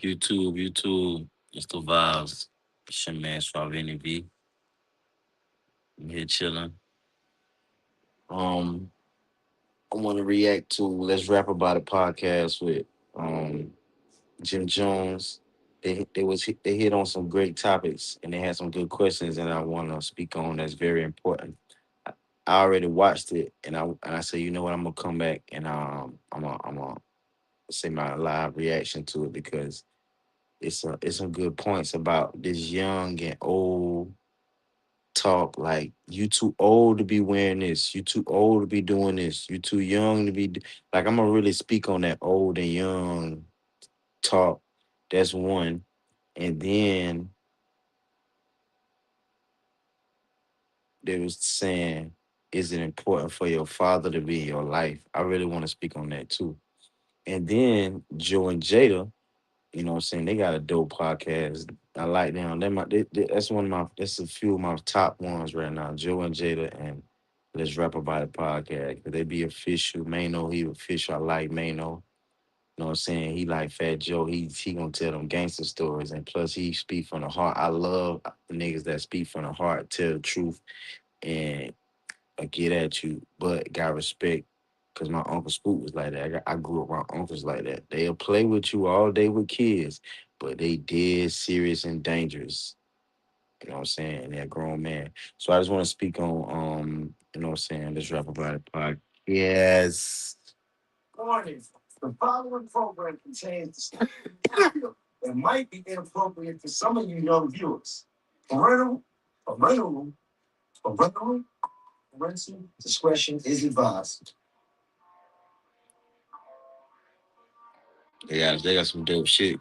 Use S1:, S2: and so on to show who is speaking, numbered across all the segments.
S1: YouTube, it's the vibes. It's your man SuavenyV. I'm here chilling. Um, I want to react to Let's Rap About It podcast with um Jim Jones. They hit on some great topics and they had some good questions and I want to speak on that's very important. I already watched it and I said, you know what, I'm gonna come back and I'm gonna say my live reaction to it because it's some good points about this young and old talk. Like, you too old to be wearing this, you too old to be doing this, you too young to like, I'm gonna really speak on that old and young talk. That's one. And then they was saying, is it important for your father to be in your life? I really want to speak on that too. And then Joe and Jada, you know what I'm saying? They got a dope podcast. I like them. That's one of my, that's a few of my top ones right now. Joe and Jada and Let's Rap About It podcast. 'Cause they be official. Mano, he official. I like Mano. You know what I'm saying? He like Fat Joe. He gonna tell them gangster stories. And plus he speak from the heart. I love niggas that speak from the heart, tell the truth, and get at you, but got respect. Cause my uncle Spook was like that. I grew up around uncles like that. They'll play with you all day with kids, but they dead serious and dangerous. You know what I'm saying? And they're a grown man. So I just want to speak on you know what I'm saying, let's rap about it podcast. Yes. Warning. The following program contains material that might be inappropriate for some of you young viewers. Parental, parental, parental discretion is advised. They got some dope shit.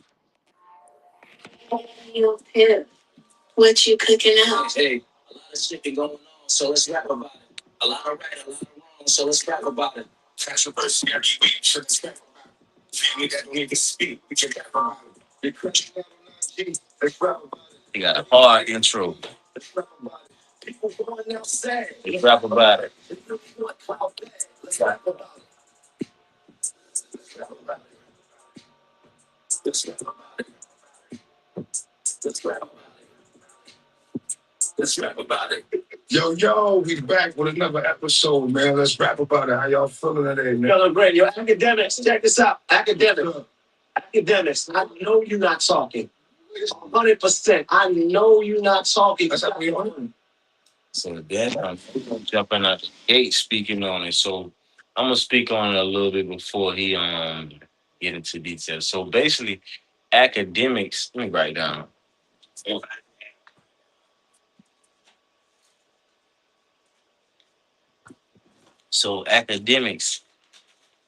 S1: You pimp. What you cooking out? Hey, a lot of shit been going on, so let's rap about it. A lot of right, a lot of wrong, so let's rap about it. Controversy every week, so let's rap about it. Family that don't even speak, we can rap about it. The question out on IG, let's rap about it. He got a hard intro. Let's rap about it. People going outside. Let's rap about it. Let's rap about it. Let's rap about it. Let's rap about it. Let's rap about it. Let's rap about it. Yo, we back with another episode, man. Let's rap about it. How y'all feeling today, man? Feeling great. Yo, academics, check this out. Academics, I know you're not talking. 100%. I know you're not talking. That's how we on. So then I'm jumping out the gate speaking on it. So I'm gonna speak on it a little bit before he get into details. So basically, academics. Let me write down. So academics.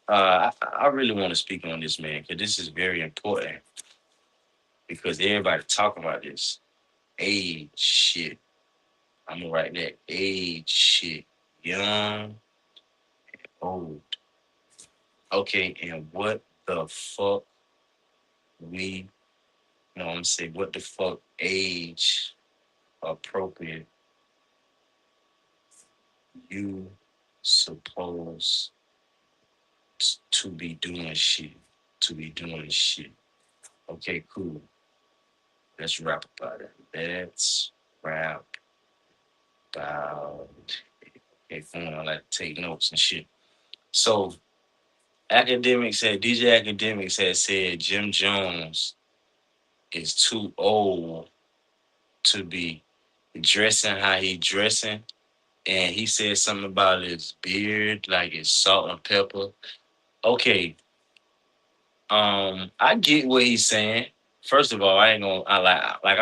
S1: I really want to speak on this, man, because this is very important. Because everybody talk about this age shit. I'm gonna write that age shit. Young, old. Okay, and what the fuck we, you know what I'm saying, what the fuck age appropriate you supposed to be doing shit. To be doing shit. Okay, cool. Let's rap about it. Let's rap about it. Okay, fine. I like to take notes and shit. So DJ Academics had said Jim Jones is too old to be dressing how he dressing. And he said something about his beard, like it's salt and pepper. Okay, I get what he's saying. First of all, I ain't gonna. I like.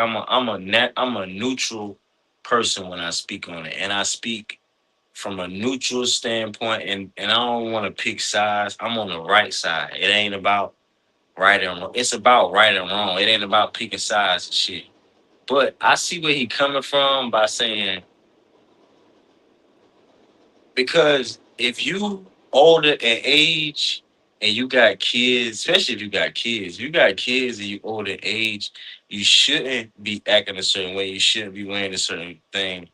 S1: I'm a neutral person when I speak on it, and I speak from a neutral standpoint, and I don't want to pick sides. I'm on the right side. It ain't about right and wrong. It's about right and wrong. It ain't about picking sides and shit. But I see where he coming from by saying, because if you older in age and you got kids, especially if you got kids and you older in age, you shouldn't be acting a certain way. You shouldn't be wearing a certain thing.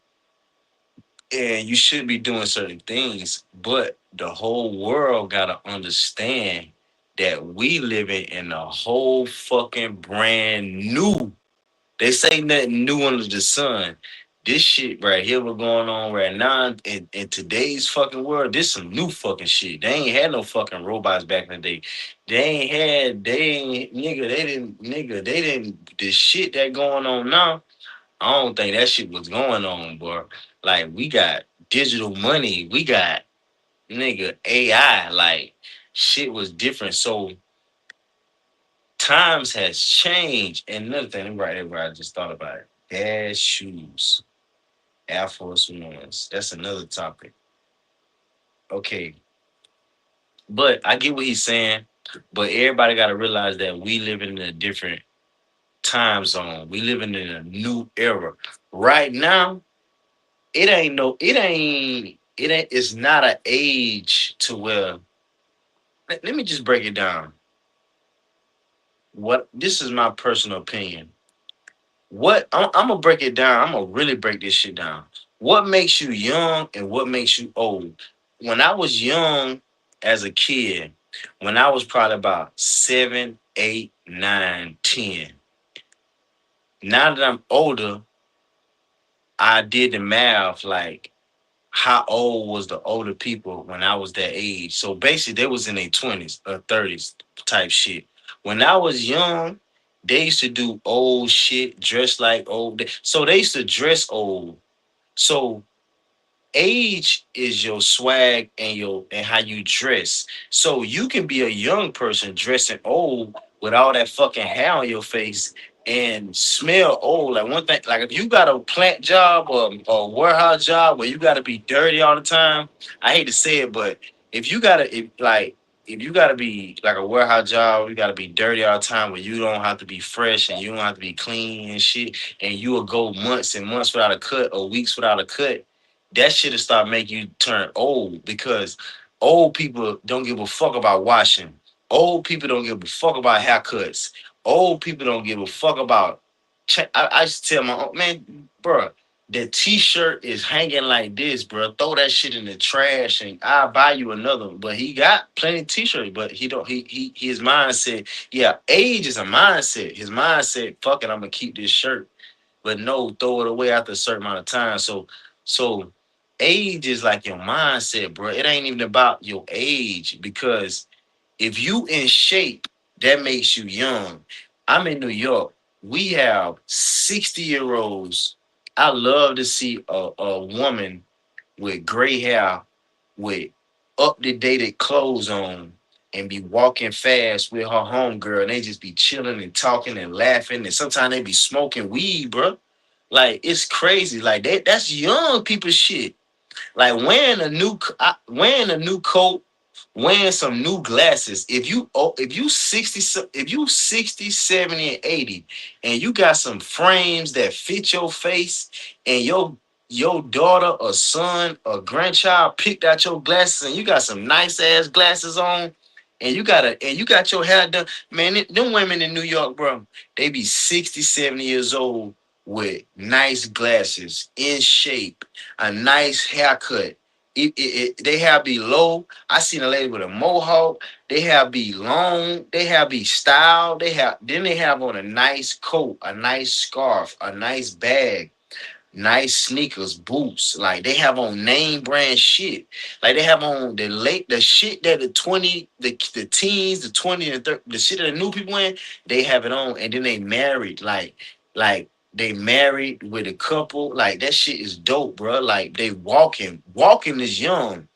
S1: And you should be doing certain things. But the whole world gotta understand that we living in a whole fucking brand new. They say nothing new under the sun. This shit right here, what going on right now in today's fucking world, this some new fucking shit. They ain't had no fucking robots back in the day. They didn't, the shit that going on now, I don't think that shit was going on, bro. Like, we got digital money, we got, AI, like, shit was different. So, times has changed. And another thing, right there, where I just thought about it. Dad shoes, Air Force Ones. That's another topic. Okay, but I get what he's saying. But everybody got to realize that we live in a different time zone. We living in a new era. Right now, it's not an age to where. Let me just break it down. What This is my personal opinion. What I'm gonna break it down. I'm gonna really break this shit down. What makes you young and what makes you old? When I was young as a kid, when I was probably about 7, 8, 9, 10. Now that I'm older, I did the math like how old was the older people when I was that age. So basically they was in their 20s or 30s type shit. When I was young, they used to do old shit, dress like old. So they used to dress old. So age is your swag and how you dress. So you can be a young person dressing old with all that fucking hair on your face and smell old. Like one thing, like if you got a plant job or a warehouse job where you gotta be dirty all the time, I hate to say it, but if you gotta if you gotta be like a warehouse job, you gotta be dirty all the time where you don't have to be fresh and you don't have to be clean and shit, and you will go months and months without a cut or weeks without a cut, that shit'll start making you turn old because old people don't give a fuck about washing. Old people don't give a fuck about haircuts. Old people don't give a fuck about. I used to tell my man, bro, the t-shirt is hanging like this, bro. Throw that shit in the trash and I'll buy you another one. But he got plenty of t-shirts, but he don't. He his mindset. Yeah, age is a mindset. His mindset. Fuck it, I'm gonna keep this shirt, but no, throw it away after a certain amount of time. So age is like your mindset, bro. It ain't even about your age because if you in shape, that makes you young. I'm in New York. We have 60-year-olds. I love to see a woman with gray hair with up to dated clothes on and be walking fast with her homegirl and they just be chilling and talking and laughing and sometimes they be smoking weed, bro. Like it's crazy. Like that's young people shit. Like wearing a new coat, wearing some new glasses. If you 60 if you 60, 70, and 80 and you got some frames that fit your face and your daughter or son or grandchild picked out your glasses and you got some nice ass glasses on and you got your hair done, man, them women in New York, bro, they be 60, 70 years old with nice glasses, in shape, a nice haircut. They have be low. I seen a lady with a mohawk. They have be long. They have be style. They have on a nice coat, a nice scarf, a nice bag, nice sneakers, boots. Like they have on name brand shit. Like they have on the shit that the teens, the 20 and 30, the shit that the new people in, they have it on, and then they married. Like they married with a couple. Like that shit is dope, bro. Like they walking. Walking is young.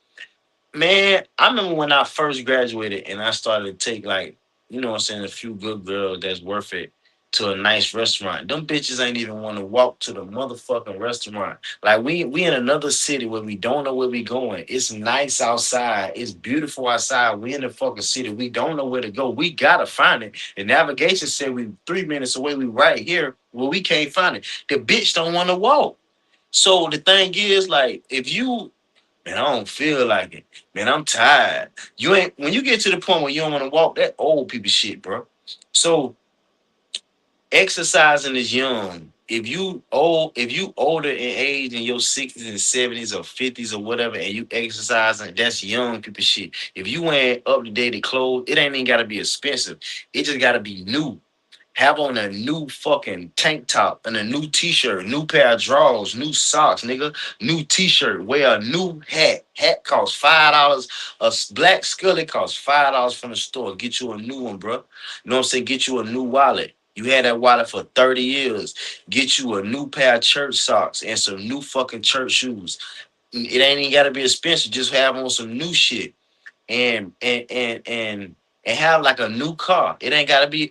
S1: Man, I remember when I first graduated and I started to take like, what I'm saying, a few good girls that's worth it to a nice restaurant. Them bitches ain't even want to walk to the motherfucking restaurant. Like we in another city where we don't know where we going. It's nice outside. It's beautiful outside. We in the fucking city. We don't know where to go. We gotta find it. The navigation said we 3 minutes away. We right here. Well, we can't find it. The bitch don't want to walk. So the thing is, like, if you man, I don't feel like it. Man, I'm tired. You ain't when you get to the point where you don't want to walk, that old people shit, bro. So exercising is young. if you older in age in your 60s and 70s or 50s or whatever, and you exercising, that's young people shit. If you wearing up to date clothes, it ain't even gotta be expensive. It just gotta be new. Have on a new fucking tank top and a new t-shirt, new pair of drawers, new socks, nigga, new t-shirt, wear a new hat. Hat costs $5. Black Scully costs $5 from the store. Get you a new one, bro. You know what I'm saying? Get you a new wallet. You had that wallet for 30 years. Get you a new pair of church socks and some new fucking church shoes. It ain't even gotta be expensive. Just have on some new shit and have like a new car. It ain't gotta be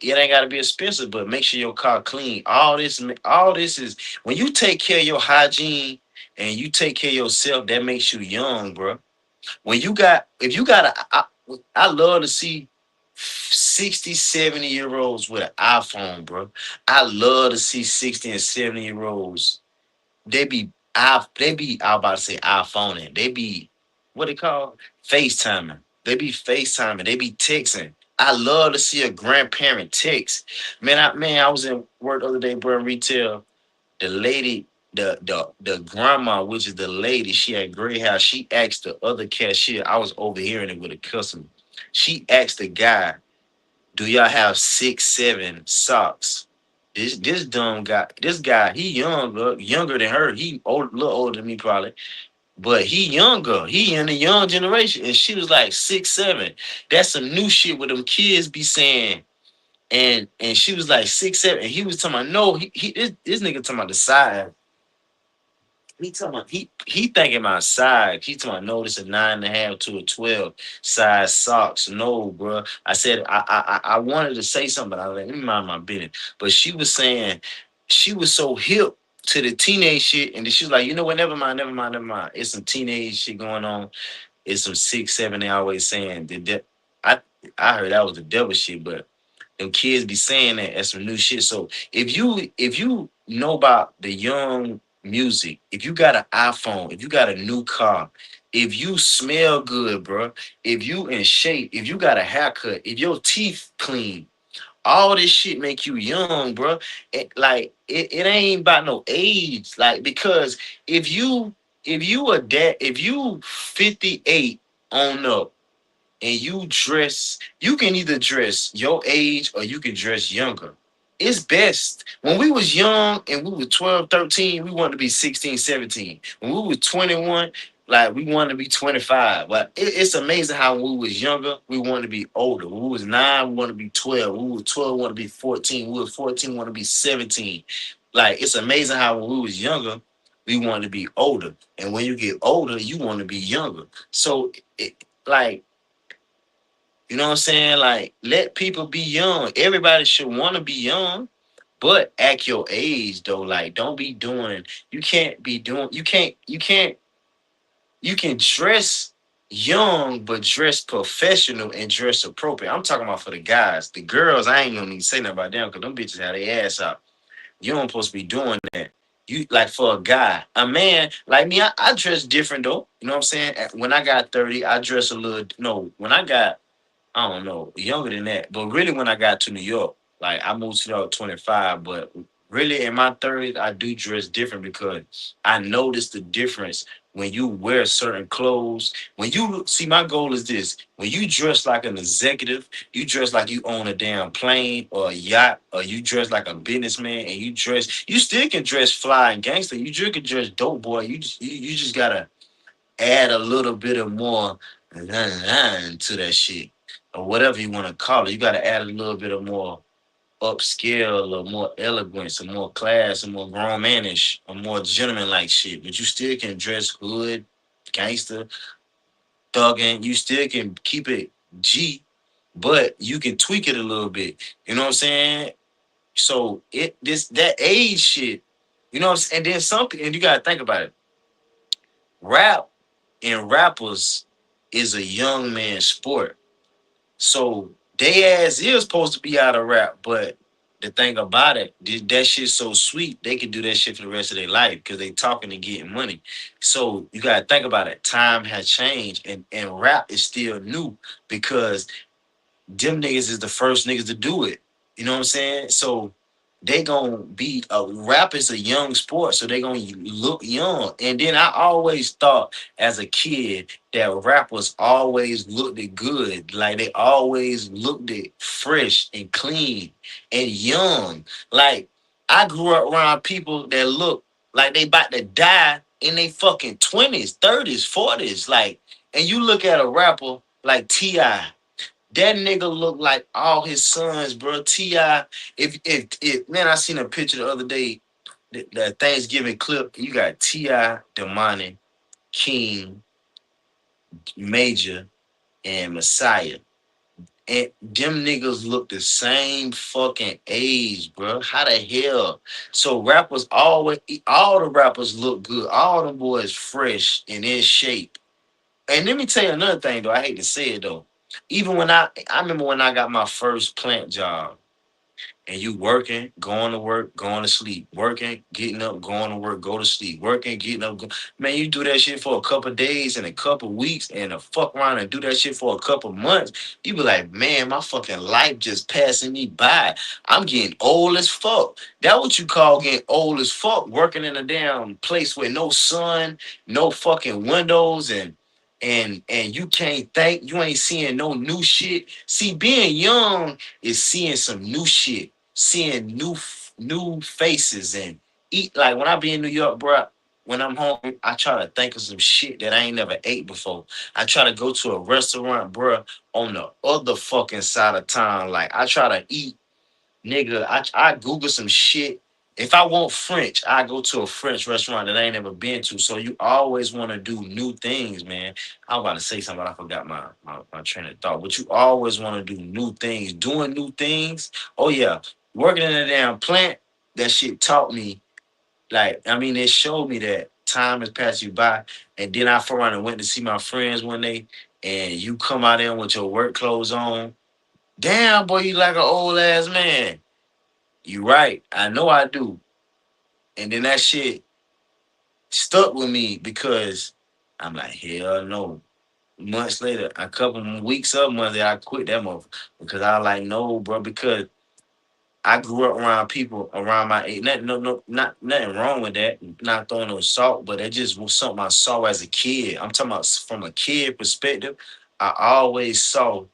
S1: expensive, but make sure your car clean. All this is when you take care of your hygiene and you take care of yourself, that makes you young, bro. When you got if you got I love to see 60, 70 year olds with an iPhone, bro. I love to see 60 and 70 year olds. I about to say iPhoning. They be what they call FaceTiming. They be FaceTiming. They be texting. I love to see a grandparent text. Man, I was in work the other day, bro, in retail. The lady, the grandma, which is the lady, she had gray hair. She asked the other cashier. I was overhearing it with a customer. She asked the guy, "Do y'all have 6, 7 socks?" This dumb guy, this guy, he younger than her. He old, little older than me probably, but he younger. He in the young generation, and she was like 6, 7. That's some new shit with them kids be saying. And she was like 6, 7, and he was talking about no. This nigga talking about the side. He talking about he thinking about size. He talking about no, this a 9.5 to a 12 size socks. No, bro. I said I wanted to say something, but I was like, let me mind my business. But she was saying she was so hip to the teenage shit, and then she was like, you know what? Never mind, never mind, never mind. It's some teenage shit going on. It's some 6, 7. They always saying I I heard that was the devil shit, but them kids be saying that as some new shit. So if you know about the young music, if you got an iPhone, if you got a new car, if you smell good, bro, if you in shape, if you got a haircut, if your teeth clean, all this shit make you young, bro. It ain't about no age, like because if you if you 58 on up and you dress, you can either dress your age or you can dress younger. It's best. When we was young and we were 12, 13, we wanted to be 16, 17. When we were 21, like we wanted to be 25. But it's amazing how when we was younger, we wanted to be older. When we was 9, we wanted to be 12. When we were 12, we wanted to be 14. When we were 14, we wanted to be 17. Like it's amazing how when we was younger, we wanted to be older. And when you get older, you want to be younger. So like you know what I'm saying? Like, let people be young. Everybody should want to be young, but at your age though, like, don't be doing. You can't be doing. You can't. You can dress young, but dress professional and dress appropriate. I'm talking about for the guys. The girls, I ain't gonna need to say nothing about them because them bitches have their ass out. You don't supposed to be doing that. You like for a guy, a man like me. I dress different though. You know what I'm saying? When I got 30, I dress a little. No, when I don't know, younger than that. But really, when I got to New York, like I moved to New York 25, but really in my 30s, I do dress different because I noticed the difference when you wear certain clothes. When you see, my goal is this: when you dress like an executive, you dress like you own a damn plane or a yacht, or you dress like a businessman, and you still can dress fly and gangster. You just can dress dope boy. You just gotta add a little bit of more to that shit or whatever you want to call it. You got to add a little bit of more upscale or more elegance or more class or more grown manish or more gentleman like shit. But you still can dress hood, gangster, thugging. You still can keep it G, but you can tweak it a little bit. You know what I'm saying? So that age shit, you know what I'm saying? And then something, and you gotta think about it. Rap and rappers is a young man's sport. So they ass is supposed to be out of rap, but the thing about it, that shit's so sweet, they can do that shit for the rest of their life because they talking and getting money. So you gotta think about it. Time has changed and rap is still new because them niggas is the first niggas to do it. You know what I'm saying? So they gonna be a rap is a young sport, so they gonna look young. And then I always thought as a kid that rappers always looked it good, like they always looked it fresh and clean and young. Like I grew up around people that look like they about to die in their fucking 20s, 30s, 40s. Like, and you look at a rapper like T.I. That nigga look like all his sons, bro. Ti, if man, I seen a picture the other day. The Thanksgiving clip. You got Ti, Demani, King, Major, and Messiah, and them niggas look the same fucking age, bro. How the hell? So rappers always, all the rappers look good. All them boys fresh and in shape. And let me tell you another thing, though. I hate to say it though. Even when I remember when I got my first plant job, and you working, going to work, going to sleep, working, getting up, going to work, go to sleep, working, getting up. Man, you do that shit for a couple of days and a couple of weeks and a fuck around and do that shit for a couple of months. You be like, man, my fucking life just passing me by. I'm getting old as fuck. That what you call getting old as fuck, working in a damn place with no sun, no fucking windows, and you can't think, you ain't seeing no new shit. See, being young is seeing some new shit, seeing new faces, and eat. Like when I be in New York, bro, when I'm home, I try to think of some shit that I ain't never ate before. I try to go to a restaurant, bro, on the other fucking side of town. Like I try to eat, nigga. I Google some shit. If I want French, I go to a French restaurant that I ain't never been to. So you always want to do new things, man. I was about to say something, but I forgot my train of thought. But you always want to do new things, doing new things. Oh yeah, working in a damn plant. That shit taught me. Like I mean, it showed me that time has passed you by. And then I for around and went to see my friends one day, and you come out there with your work clothes on. Damn, boy, you like an old ass man. You right. I know I do. And then that shit stuck with me because I'm like, hell no. Months later, a couple weeks up, months later, I quit that motherfucker because I was like, no, bro, because I grew up around people around my age. Not nothing wrong with that. Not throwing no salt, but it just was something I saw as a kid. I'm talking about from a kid perspective. I always saw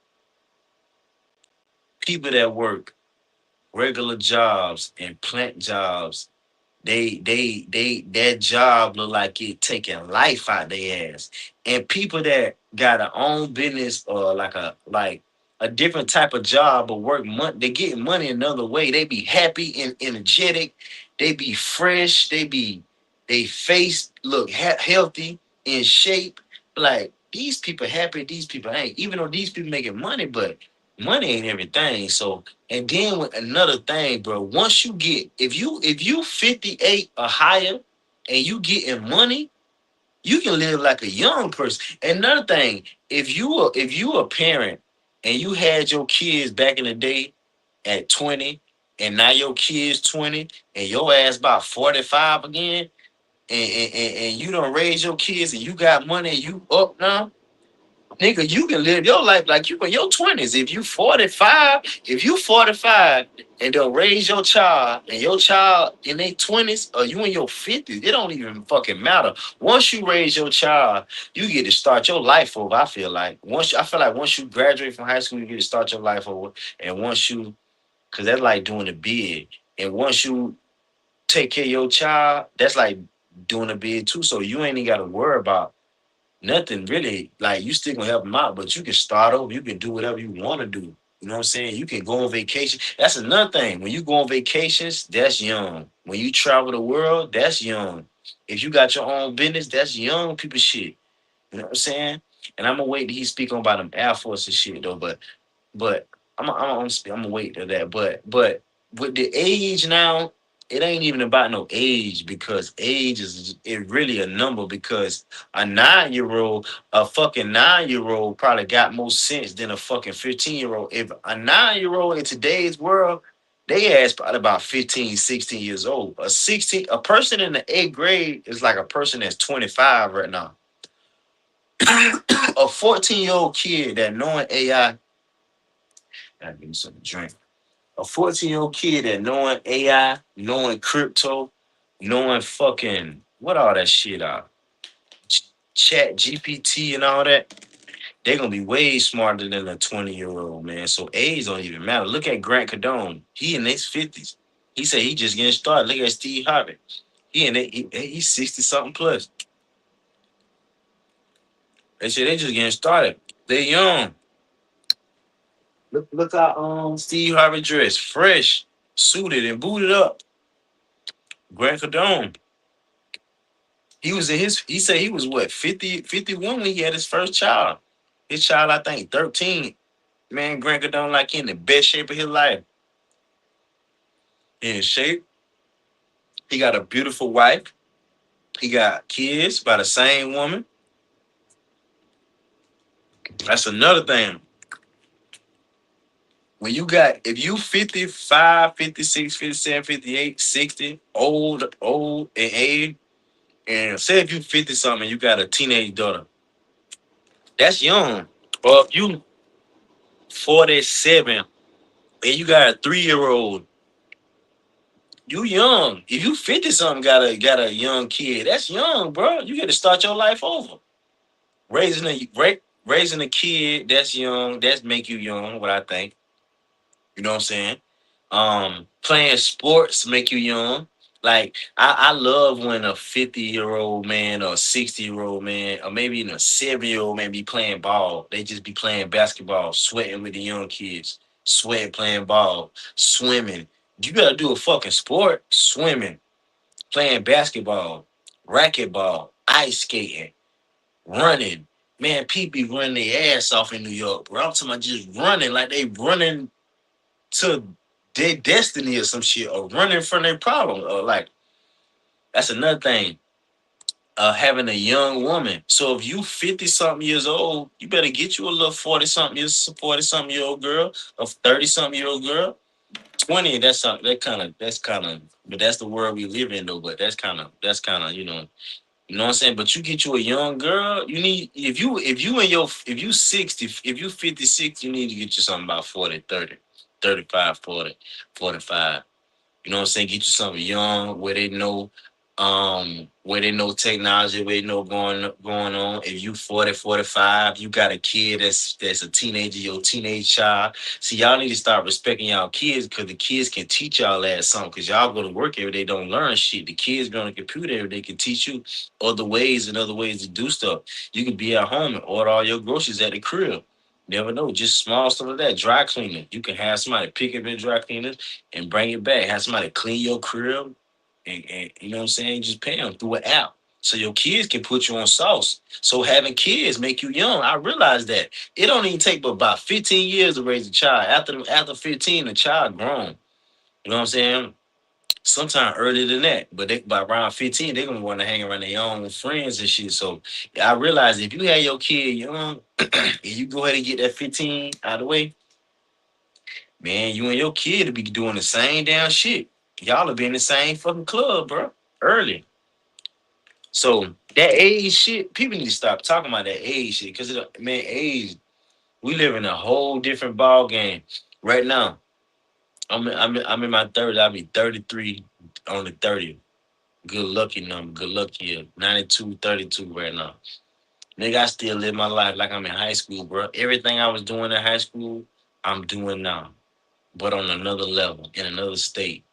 S1: people that work regular jobs and plant jobs. That job look like it taking life out their ass. And people that got a own business or like a different type of job but work they get money another way. They be happy and energetic. They be fresh. They face look healthy, in shape. Like these people happy, these people ain't. Even though these people making money, but money ain't everything. So and then with another thing, bro, once you get if you 58 or higher and you getting money, you can live like a young person. Another thing, if you a parent and you had your kids back in the day at 20 and now your kids 20 and your ass about 45 again, and you don't raise your kids and you got money and you up now, nigga, you can live your life like you in your 20s. If you 45 and they'll raise your child and your child in their 20s or you in your 50s, it don't even fucking matter. Once you raise your child, you get to start your life over. I feel like once you graduate from high school, you get to start your life over. And once you, cause that's like doing a bid. And once you take care of your child, that's like doing a bid too. So you ain't even got to worry about nothing really. Like you still gonna help them out, but you can start over. You can do whatever you want to do. You know what I'm saying? You can go on vacation. That's another thing. When you go on vacations, that's young. When you travel the world, that's young. If you got your own business, that's young people shit. You know what I'm saying? And I'm gonna wait till he speak on about them Air Force and shit though. But I'm gonna wait to that. But with the age now, it ain't even about no age because age is it really a number because a fucking 9 year old probably got more sense than a fucking 15-year old. If a 9 year old in today's world, they ass probably about 15, 16 years old. A person in the eighth grade is like a person that's 25 right now. A 14-year-old kid that knowing AI, gotta give me something to drink. A 14-year-old kid that knowing AI, knowing crypto, knowing fucking what all that shit are, chat GPT and all that, they're gonna be way smarter than a 20-year-old, man. So age don't even matter. Look at Grant Cardone. He in his 50s. He said he just getting started. Look at Steve Harvey. He's 60 something plus. They said they just getting started. They young. Look how Steve Harvey dressed, fresh, suited and booted up. Grant Cardone. He was in his. He said he was what 50, 51 when he had his first child. His child, I think, 13. Man, Grant Cardone like he in the best shape of his life. He in shape. He got a beautiful wife. He got kids by the same woman. That's another thing. When you got, if you 55, 56, 57, 58, 60, old and age, and say if you 50 something, you got a teenage daughter. That's young. Or if you 47 and you got a 3-year old, you young. If you 50 something, got a young kid, that's young, bro. You got to start your life over. Raising a kid that's young, that's make you young, what I think. You know what I'm saying? Playing sports make you young. Like I love when a 50-year-old man or a 60-year-old man or maybe even a 70-year-old man be playing ball. They just be playing basketball, sweating with the young kids, sweating playing ball, swimming. You gotta do a fucking sport, swimming, playing basketball, racquetball, ice skating, running. Man, people be running their ass off in New York, bro. I'm talking about just running like they running to their destiny or some shit, or running from their problem. Or like that's another thing. Having a young woman. So if you 50 something years old, you better get you a little 40 something year old girl, a 30 something year old girl. 20, that's something that's kind of but that's the world we live in though. But that's kind of you know what I'm saying? But you get you a young girl, you need if you 60, if you 56, you need to get you something about 40, 30, 35, 40, 45. You know what I'm saying? Get you something young where they know technology, where they know going on. If you 40, 45, you got a kid that's a teenager, your teenage child. See, y'all need to start respecting y'all kids because the kids can teach y'all that something. Because y'all go to work every day, don't learn shit. The kids be on the computer every day, can teach you other ways to do stuff. You can be at home and order all your groceries at the crib. Never know, just small stuff like that. Dry cleaning. You can have somebody pick up your dry cleaners and bring it back. Have somebody clean your crib, and you know what I'm saying? Just pay them through an app. So your kids can put you on sauce. So having kids make you young. I realize that. It don't even take but about 15 years to raise a child. After 15, the child grown. You know what I'm saying? Sometimes earlier than that. But by around 15, they're gonna want to hang around their own friends and shit. So I realize if you have your kid young and you go ahead and get that 15 out of the way, man, you and your kid will be doing the same damn shit. Y'all will be in the same fucking club, bro. Early. So that age shit, people need to stop talking about that age shit. Cause man, age, we live in a whole different ball game. Right now, I'm in my 30s. I'll be 33 on the 30th. Good lucky number. Good lucky year. 92, 32 right now. Nigga, I still live my life like I'm in high school, bro. Everything I was doing in high school, I'm doing now. But on another level, in another state.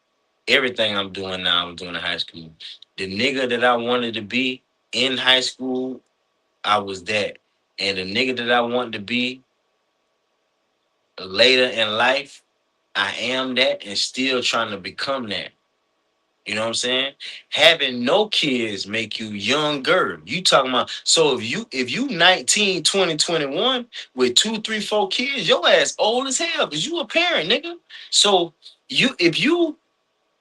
S1: Everything I'm doing now, I'm doing in high school. The nigga that I wanted to be in high school, I was that. And the nigga that I wanted to be later in life, I am that and still trying to become that. You know what I'm saying? Having no kids make you younger. You talking about so if you 19, 20, 21 with 2, 3, 4 kids, your ass old as hell because you a parent, nigga. So if you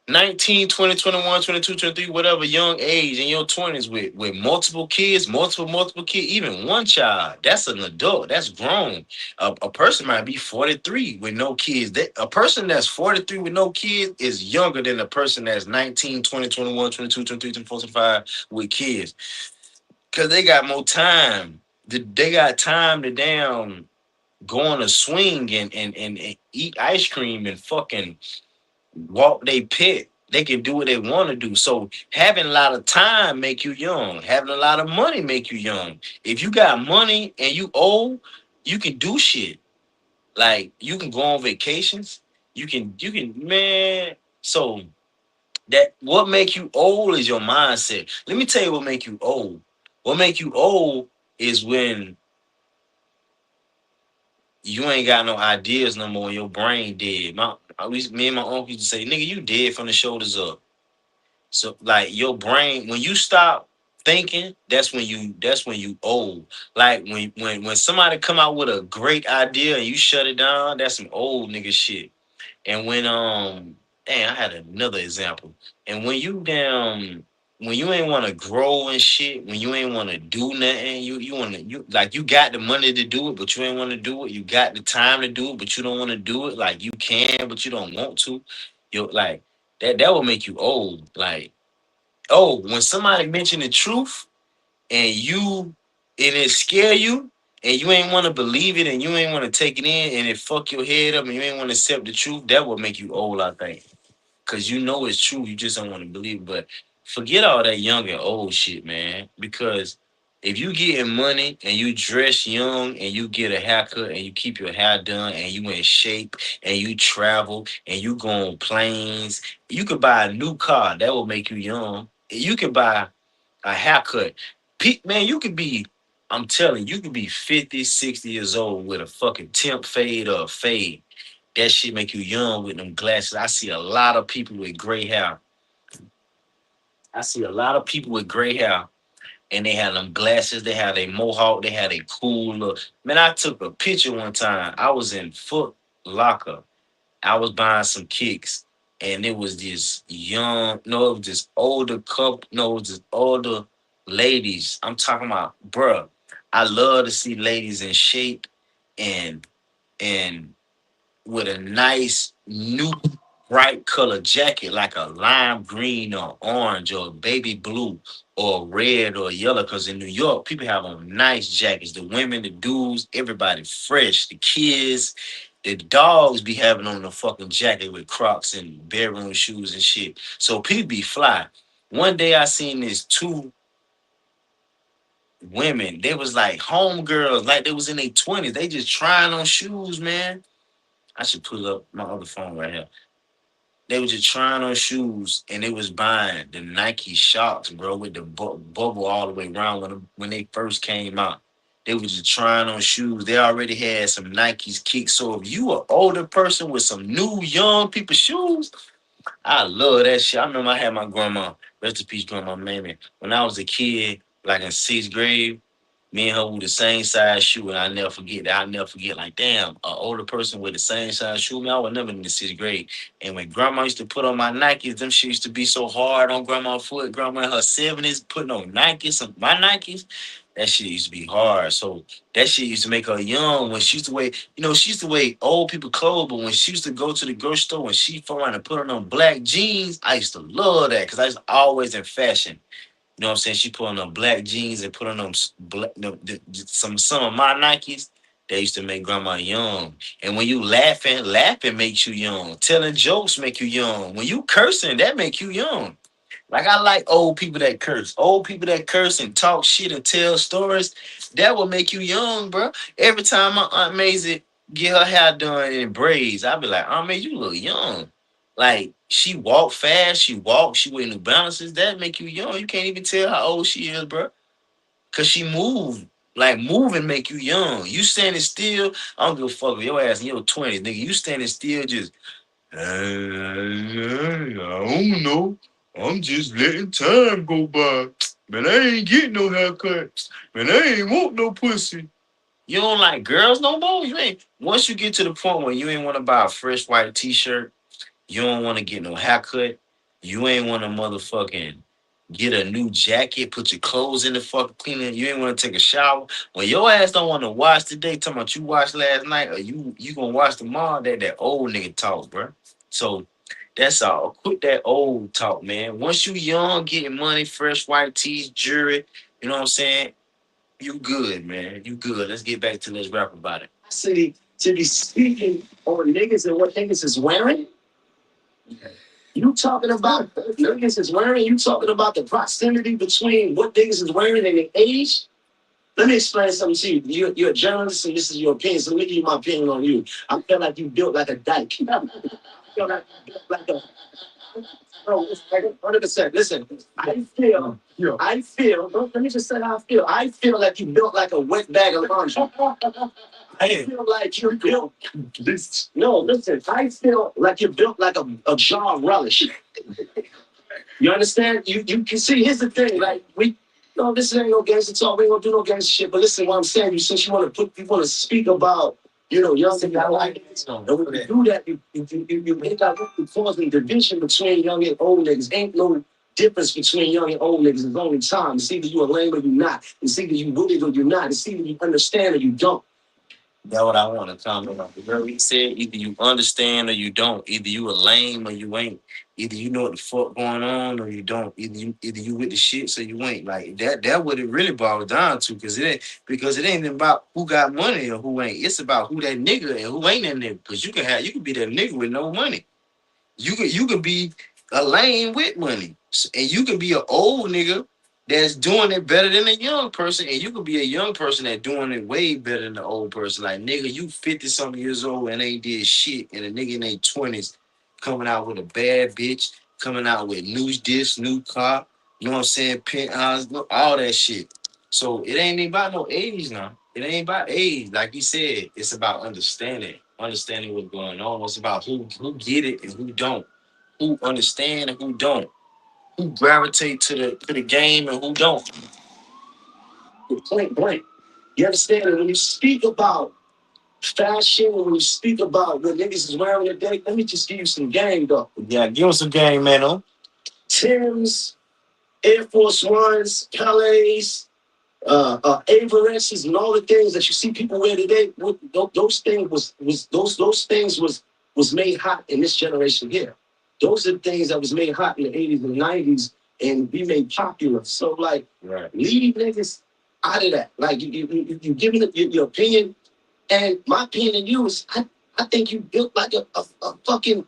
S1: 19, 20, 21, 22, 23, whatever young age in your 20s with multiple kids, multiple kids, even one child, that's an adult. That's grown. A person might be 43 with no kids. A person that's 43 with no kids is younger than a person that's 19, 20, 21, 22, 23, 24, 25 with kids. Because they got more time. They got time to damn. go on a swing and eat ice cream and fucking walk they pet. They can do what they want to do. So having a lot of time make you young. Having a lot of money make you young. If you got money and you old, you can do shit. Like you can go on vacations. You can man. So that what make you old is your mindset. Let me tell you what make you old. What make you old is when you ain't got no ideas no more. Your brain dead. Me and my uncle used to say, "Nigga, you dead from the shoulders up." So like your brain, when you stop thinking, that's when you old. Like when somebody come out with a great idea and you shut it down, that's some old nigga shit. And I had another example. And when you ain't want to grow and shit, when you ain't want to do nothing, you want to you like you got the money to do it, but you ain't want to do it. You got the time to do it, but you don't want to do it. Like you can, but you don't want to. You like that will make you old. Like oh, when somebody mention the truth and it scare you and you ain't want to believe it and you ain't want to take it in and it fuck your head up and you ain't want to accept the truth, that will make you old, I think. Cause you know it's true, you just don't want to believe it. But forget all that young and old shit, man. Because if you getting money and you dress young and you get a haircut and you keep your hair done and you in shape and you travel and you go on planes, you could buy a new car that will make you young. You could buy a haircut. Man, you could be, I'm telling you, could be 50, 60 years old with a fucking temp fade or a fade. That shit make you young with them glasses. I see a lot of people with gray hair. I see a lot of people with gray hair and they have them glasses, they have a mohawk, they had a cool look. Man, I took a picture one time. I was in Foot Locker. I was buying some kicks, and it was this young, no, it was this older couple, no, it was this older ladies. I'm talking about, bruh. I love to see ladies in shape and and with a nice new bright color jacket like a lime green or orange or baby blue or red or yellow. Because in New York, people have on nice jackets. The women, the dudes, everybody fresh. The kids, the dogs be having on the fucking jacket with Crocs and bedroom shoes and shit. So people be fly. One day I seen this two women. They was like homegirls, like they was in their 20s. They just trying on shoes, man. I should pull up my other phone right here. They was just trying on shoes and they was buying the Nike Shox, bro, with the bubble all the way around when they first came out. They was just trying on shoes. They already had some Nikes kicks. So if you an older person with some new young people shoes, I love that shit. I remember I had my grandma, rest in peace, grandma Mammy. When I was a kid, like in sixth grade, me and her were the same size shoe, and I never forget that. I never forget, like, damn, an older person with the same size shoe. Man, I was never in the sixth grade. And when grandma used to put on my Nikes, them shit used to be so hard on grandma's foot. Grandma in her 70s putting on Nikes, my Nikes, that shit used to be hard. So that shit used to make her young when she used to wear, she used to wear old people clothes, but when she used to go to the grocery store, when she around and put on black jeans, I used to love that because I was always in fashion. You know what I'm saying? She put on them black jeans and put on them black, some of my Nikes. They used to make grandma young. And when you laughing makes you young. Telling jokes make you young. When you cursing, that make you young. Like I like old people that curse. Old people that curse and talk shit and tell stories. That will make you young, bro. Every time my Aunt Maisie get her hair done in braids, I be like, Aunt Maisie, you look young. Like she walk fast, she wear New Balances. That make you young. You can't even tell how old she is, bro. Cause she move. Like moving make you young. You standing still, I don't give a fuck with your ass in your 20s, nigga. You standing still just I don't know. I'm just letting time go by. Man, I ain't getting no haircut. Man, I ain't want no pussy. You don't like girls no more? You ain't. Once you get to the point where you ain't want to buy a fresh white t-shirt, you don't want to get no haircut. You ain't want to motherfucking get a new jacket, put your clothes in the fucking cleaner. You ain't want to take a shower. When your ass don't want to wash today, talking about you watched last night or you gonna watch tomorrow, that old nigga talk, bro. So that's all. Quit that old talk, man. Once you young, getting money, fresh white tees, jewelry, you know what I'm saying? You good, man. You good. Let's get back to let's rap about it. audacity to be speaking on niggas and what niggas is wearing? You talking about what niggas is wearing? You talking about the proximity between what niggas is wearing and the age? Let me explain something to you. You're a journalist, and this is your opinion. So let me give you my opinion on you. I feel like you built like a dyke. I feel like you built like a bro. It's like 100%. Listen, I feel. Let me just say how I feel. I feel like you built like a wet bag of laundry. I feel like you built this. No, listen. I feel like you built like a jar of relish. You understand? You can see. Here's the thing. Like we, no, this ain't no gangster talk. We ain't gonna do no gangster shit. But listen, what I'm saying, you since you want to speak about, young niggas, I like it. And when you do that, you make out causing division between young and old niggas. Ain't no difference between young and old niggas. It's only time. It's either you a lame or you not. It's either you with it or you not. It's either you understand or you don't. That's what I want to comment about. Remember he said either you understand or you don't. Either you a lame or you ain't. Either you know what the fuck going on or you don't. Either you with the shit so you ain't. Like that what it really boils down to, because it ain't about who got money or who ain't. It's about who that nigga and who ain't that nigga. Because you can be that nigga with no money. You can be a lame with money, and you can be an old nigga that's doing it better than a young person, and you can be a young person that doing it way better than the old person. Like nigga, you 50 something years old and ain't did shit, and a nigga in their 20s coming out with a bad bitch, coming out with new this, new car, you know what I'm saying, penthouse, all that shit. So it ain't about no age now. It ain't about age, like you said. It's about understanding what's going on. It's about who get it and who don't, who understand and who don't, who gravitate to the game and who don't. Point blank. You understand? And when you speak about fashion, when you speak about what niggas is wearing today, let me just give you some game though. Yeah, give us some game, man. Tim's, Air Force Ones, Calais, Averexes, and all the things that you see people wear today. Those things those things was made hot in this generation here. Those are the things that was made hot in the 80s and 90s and be made popular. So like, right, leave niggas out of that. Like you giving it your opinion, and my opinion of you is I think you built like a fucking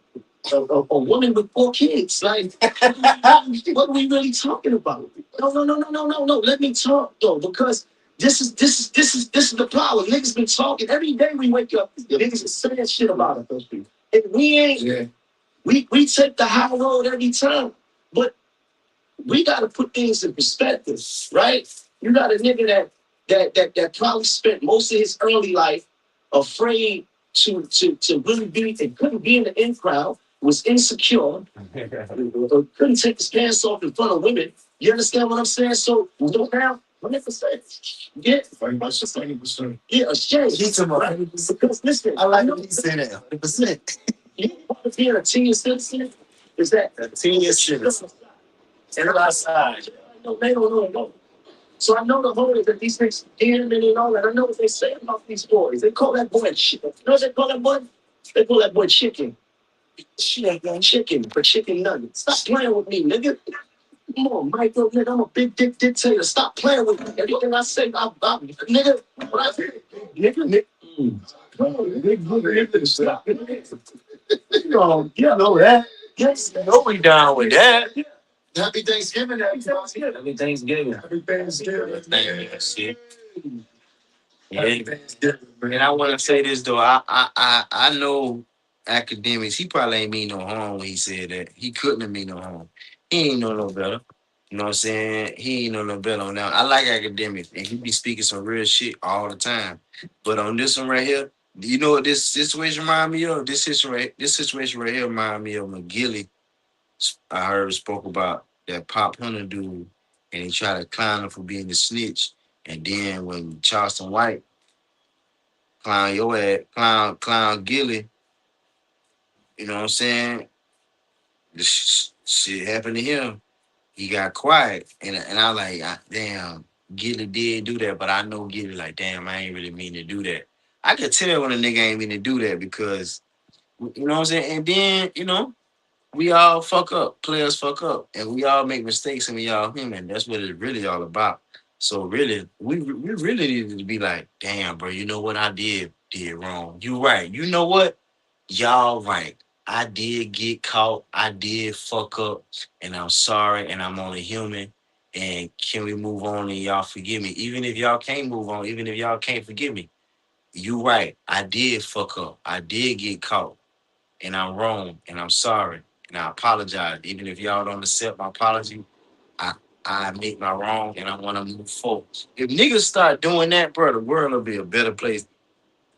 S1: a woman with 4 kids. Like, what are we really talking about? No. Let me talk though, because this is the problem. Niggas been talking every day. We wake up, niggas is saying shit about it. And we ain't. Yeah. We take the high road every time, but we got to put things in perspective, right? You got a nigga that probably spent most of his early life afraid to really be and couldn't be in the in crowd, was insecure, couldn't take his pants off in front of women. You understand what I'm saying? So now 100%. Yeah, very much the same. Yeah, ashamed. He's right? Because listen, I like what he said that 100%. You want to be a senior citizen? Is that a senior citizen? And outside. No, they don't know. No. So I know the homies that these things in and all that. I know what they say about these boys. They call that boy shit. You know what they call that boy? They call that boy chicken. Shit, man, chicken for chicken nuggets. Stop playing with me, nigga. Come on, Michael, nigga. I'm a big dick dictator. Stop playing with me. Everything I say, nigga. What I say, nigga. Come on, nigga. Stop. You know that. Yes, no, we down with that. Happy Thanksgiving, everybody. Happy Thanksgiving. Happy Thanksgiving. Thanksgiving. Yeah. And I want to say this though. I know academics. He probably ain't mean no harm when he said that. He couldn't have mean no harm. He ain't know no better. You know what I'm saying? He ain't know no better on that. I like academics, and he be speaking some real shit all the time. But on this one right here, do you know what this situation remind me of? This situation right here remind me of McGilly. I heard spoke about that Pop Hunter dude, and he tried to clown him for being a snitch. And then when Charleston White clown your ass, clown Gilly, you know what I'm saying? This shit happened to him. He got quiet, and I like, damn, Gilly did do that, but I know Gilly like, damn, I ain't really mean to do that. I could tell when a nigga ain't mean to do that because, you know what I'm saying? And then, we all fuck up, players fuck up, and we all make mistakes, and we all human. That's what it's really all about. So really, we really needed to be like, damn, bro, you know what I did? did wrong. You right. You know what? Y'all right. I did get caught. I did fuck up, and I'm sorry. And I'm only human. And can we move on and y'all forgive me? Even if y'all can't move on, even if y'all can't forgive me, you right. I did fuck up. I did get caught, and I'm wrong, and I'm sorry, and I apologize. Even if y'all don't accept my apology, I I admit my wrong, and I want to move forward. If niggas start doing that, bro, the world will be a better place.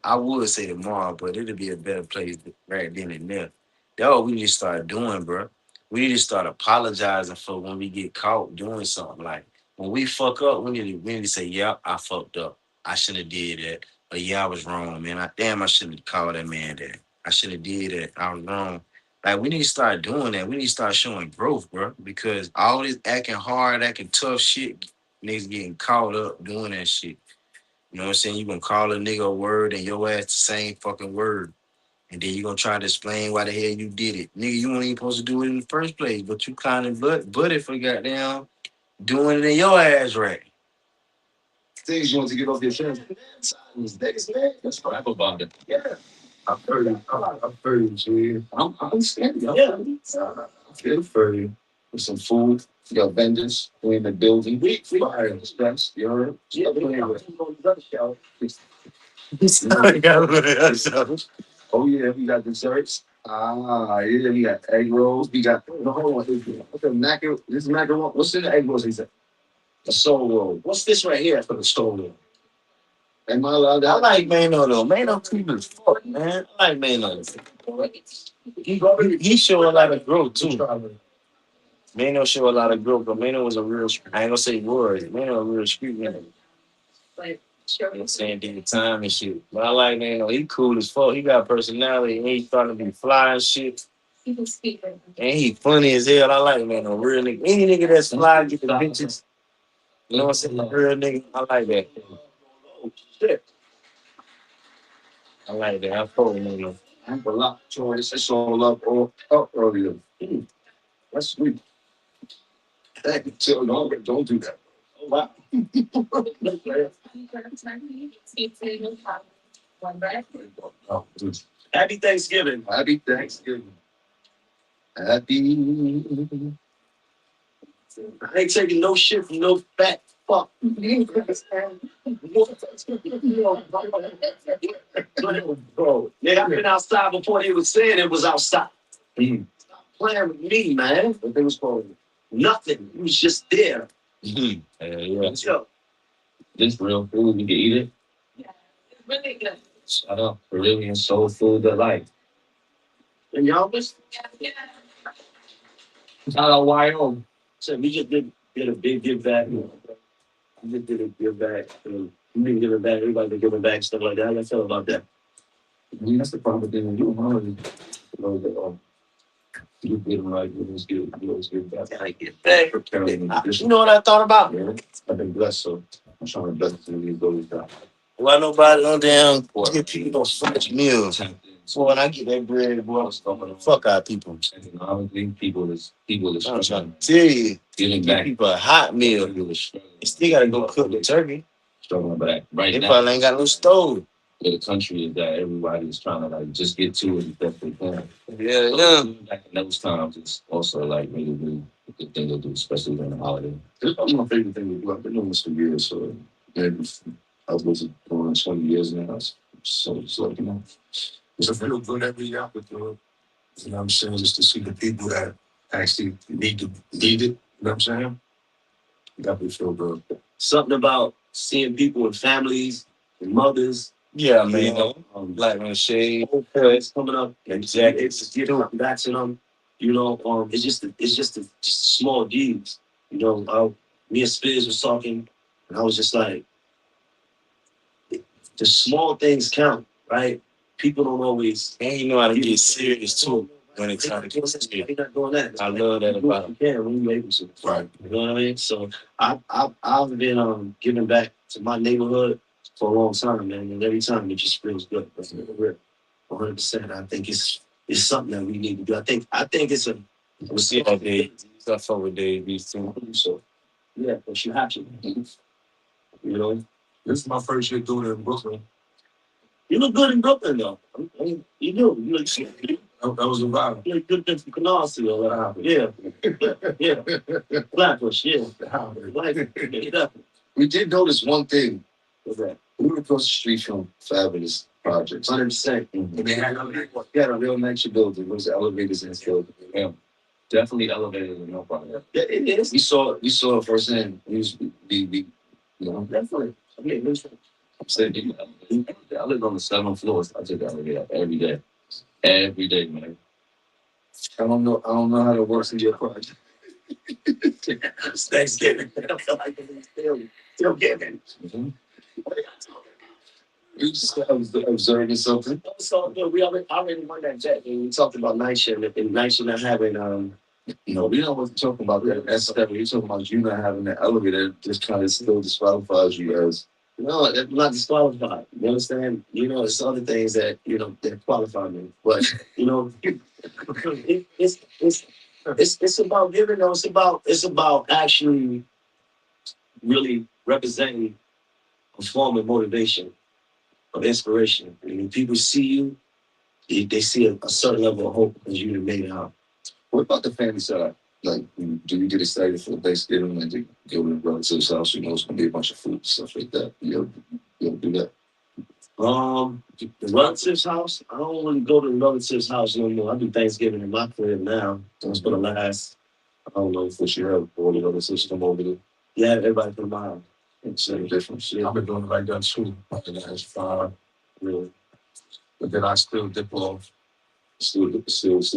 S1: I would say tomorrow, but it'll be a better place right then and there. That's what we need to start doing, bro. We need to start apologizing for when we get caught doing something. Like when we fuck up, we need to say, "Yeah, I fucked up. I shouldn't have did that." Or yeah, I was wrong, man. I shouldn't have called that man that. I should have did that. I was wrong. Like we need to start doing that. We need to start showing growth, bro. Because all this acting hard, acting tough shit, niggas getting caught up doing that shit. You know what I'm saying? You gonna call a nigga a word and your ass the same fucking word. And then you gonna try to explain why the hell you did it. Nigga, you weren't even supposed to do it in the first place, but you kind of butted for goddamn doing it in your ass right. Things you want to get off your chest. These niggas, man. Let's rap about it. Yeah. I've heard you, G. I'm scared. Yeah. I feel for you. With some food. You got vendors. We in the building. We fire and stress. You heard? Yeah. Sorry, got a little ourselves. Oh yeah, we got desserts. Yeah, we got egg rolls. We got no hold on. What's the macaron? This macaron. What's in the egg rolls? He said a soul roll. What's this right here for the soul roll? Am I allowed that? I like Mano though. Mano cute as fuck, man. I like Mano. He show a lot of growth too. Mano show a lot of growth, but Mano was a real. I ain't gonna say words. Mano a real street man. You know what I'm saying? Did the time and shit. But I like Mano. He cool as fuck. He got personality. And he starting to be fly and shit. And he funny as hell. I like Mano. Real nigga. Any nigga that's fly get the bitches. You know what I'm saying? Real nigga. I like that. Oh shit. I like that. I told him. I'm a lot choice. It's all up earlier. That's sweet. That can tell don't do that. Oh wow. Oh, dude. Happy Thanksgiving. Happy Thanksgiving. Happy. I ain't taking no shit from no fat fuck. Bro, yeah, I've been outside before they was saying it was outside. Stop playing with me, man. What they was calling nothing. It was just there. Yeah. Yo, this real food. You can eat it. Really good. Shut up. Brazilian soul food delight. And y'all was shout out YO. So we just did a big give back. We just did a give back. We didn't give it back. Everybody been giving back stuff like that. How I feel about that. I mean, that's the problem thing. You already know that you did right. You always give back. I get back. You know what I thought about? Yeah. I've been blessed, so I'm trying to bless these those guys. Why nobody on damn give people those French meals? So when I get that bread, boy, I'm stuffing the fuck out of people. I don't think people is I'm trying to tell you, give people a hot meal. You still gotta go cook the turkey. Struggling back right now. They probably ain't got no stove. The country is that everybody is trying to like just get to it as best they can. Yeah, so, yeah. Back in those times, it's also like really, really a good thing to do, especially during the holiday. It's probably my favorite thing to do. I've been doing this for years, so maybe I was doing 20 years now. So you know, it's a real good every year to do it. You know what I'm saying? Just to see the people that actually need it. You know what I'm saying? That would feel good. Something about seeing people and families and mothers. Yeah, man. You know, black man shade. It's coming up. Exactly. It's just giving back to them. You know, just small deeds. You know, me and Spears was talking, and I was just like, the small things count, right? People don't always. And you know how to get serious too when it's time to get serious. You're not doing that. I love that about you can when you're able to. Right. You know what I mean? So I've been giving back to my neighborhood for a long time, man, and every time it just feels good. That's real. 100%. I think it's something that we need to do. I think it's a. We'll see how they stuff over there. These things. So yeah, but you have to. You know, this is my first year doing it in Brooklyn. You look good in Brooklyn, though. I mean, you do. You look shit. That was a vibe. You look good in Canal City or whatever. Yeah. Yeah. Flatbush, yeah. Like, we did notice one thing. What's that? We were across the street from Fabulous Projects. 100%. And they had a real nice building. There was elevators in this building. Yeah. Definitely elevated in no problem. Yeah, it is. We saw it firsthand. We definitely. I mean, I'm saying, I live on the 7th floor. I take the elevator up every day. Every day, man. I don't know how to work in your project. It's Thanksgiving. I feel like it's still giving. Mm-hmm. We just I was observing something. So we already won that jet, and we talked about night shift and night shift not having no, we don't want to talk about that. That's that we're talking about you not having the elevator just kind of still disqualifies you as no, that's not disqualified. You understand? It's other things that that qualify me. But it's about giving. No, it's about actually really representing a form of motivation, of inspiration. I mean, people see you, they see a certain level of hope because you made it out. What about the family side? Like, do you get excited for Thanksgiving and to go to the relative's house? It's gonna be a bunch of food and stuff like that. You ever do that? The relative's house. I don't really go to the relative's house no more. I do Thanksgiving in my crib now. That's for the last. I don't know for sure. All the relatives come over there. Yeah, everybody from my house. It's a different shit. I've been doing it like that too. Like that's fine. Really. But then I still dip off. Still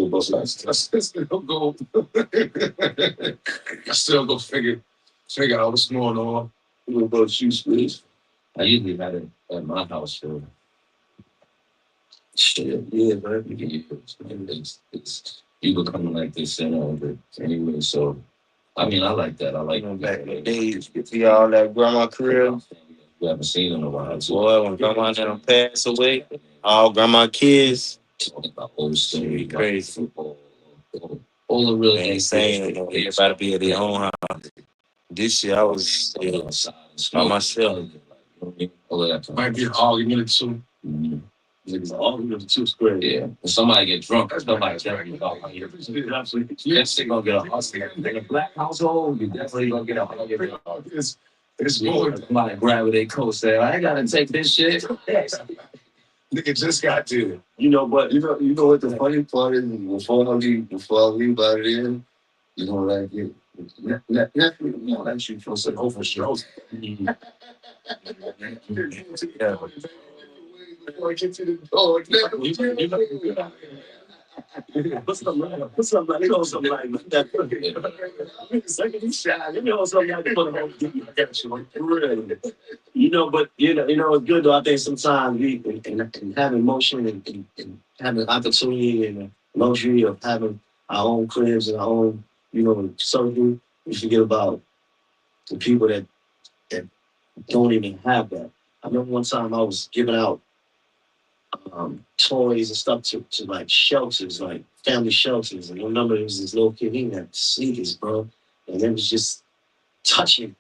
S1: bust out. I still go. I still go figure out what's going on. You know about you, please. I usually had it at my house for shit. Yeah, man. It's you becoming like this center of it anyway. So I mean, I like that. I like back in the days. Get to y'all that grandma crib. We haven't seen in a while. Boy, when grandma and them pass away, all grandma kids. Talking about old story, crazy football, all the real things. Saying everybody be at their own house. This year I was by myself. Might be an argument or two. Mm-hmm. Niggas argument or two square. Yeah. If somebody get drunk, somebody's definitely absolutely. Yes, they gonna get a hustle. In a black household, you definitely gonna get a hustle. It's going. Somebody grab their coat, say, "I gotta take this shit." Nigga just got to. But you know what the funny part is? Before I leave out of there, like you, that you feel so overstroked. Yeah. Before I get to the door, put something like that. Second shot, something like that. But it's good though. I think sometimes we and have emotion and having opportunity and luxury of having our own cribs and our own, circle. We forget about the people that don't even have that. I remember one time I was giving out toys and stuff to like shelters, like family shelters. And I remember there was this little kid, he had sneakers, bro. And it was just touching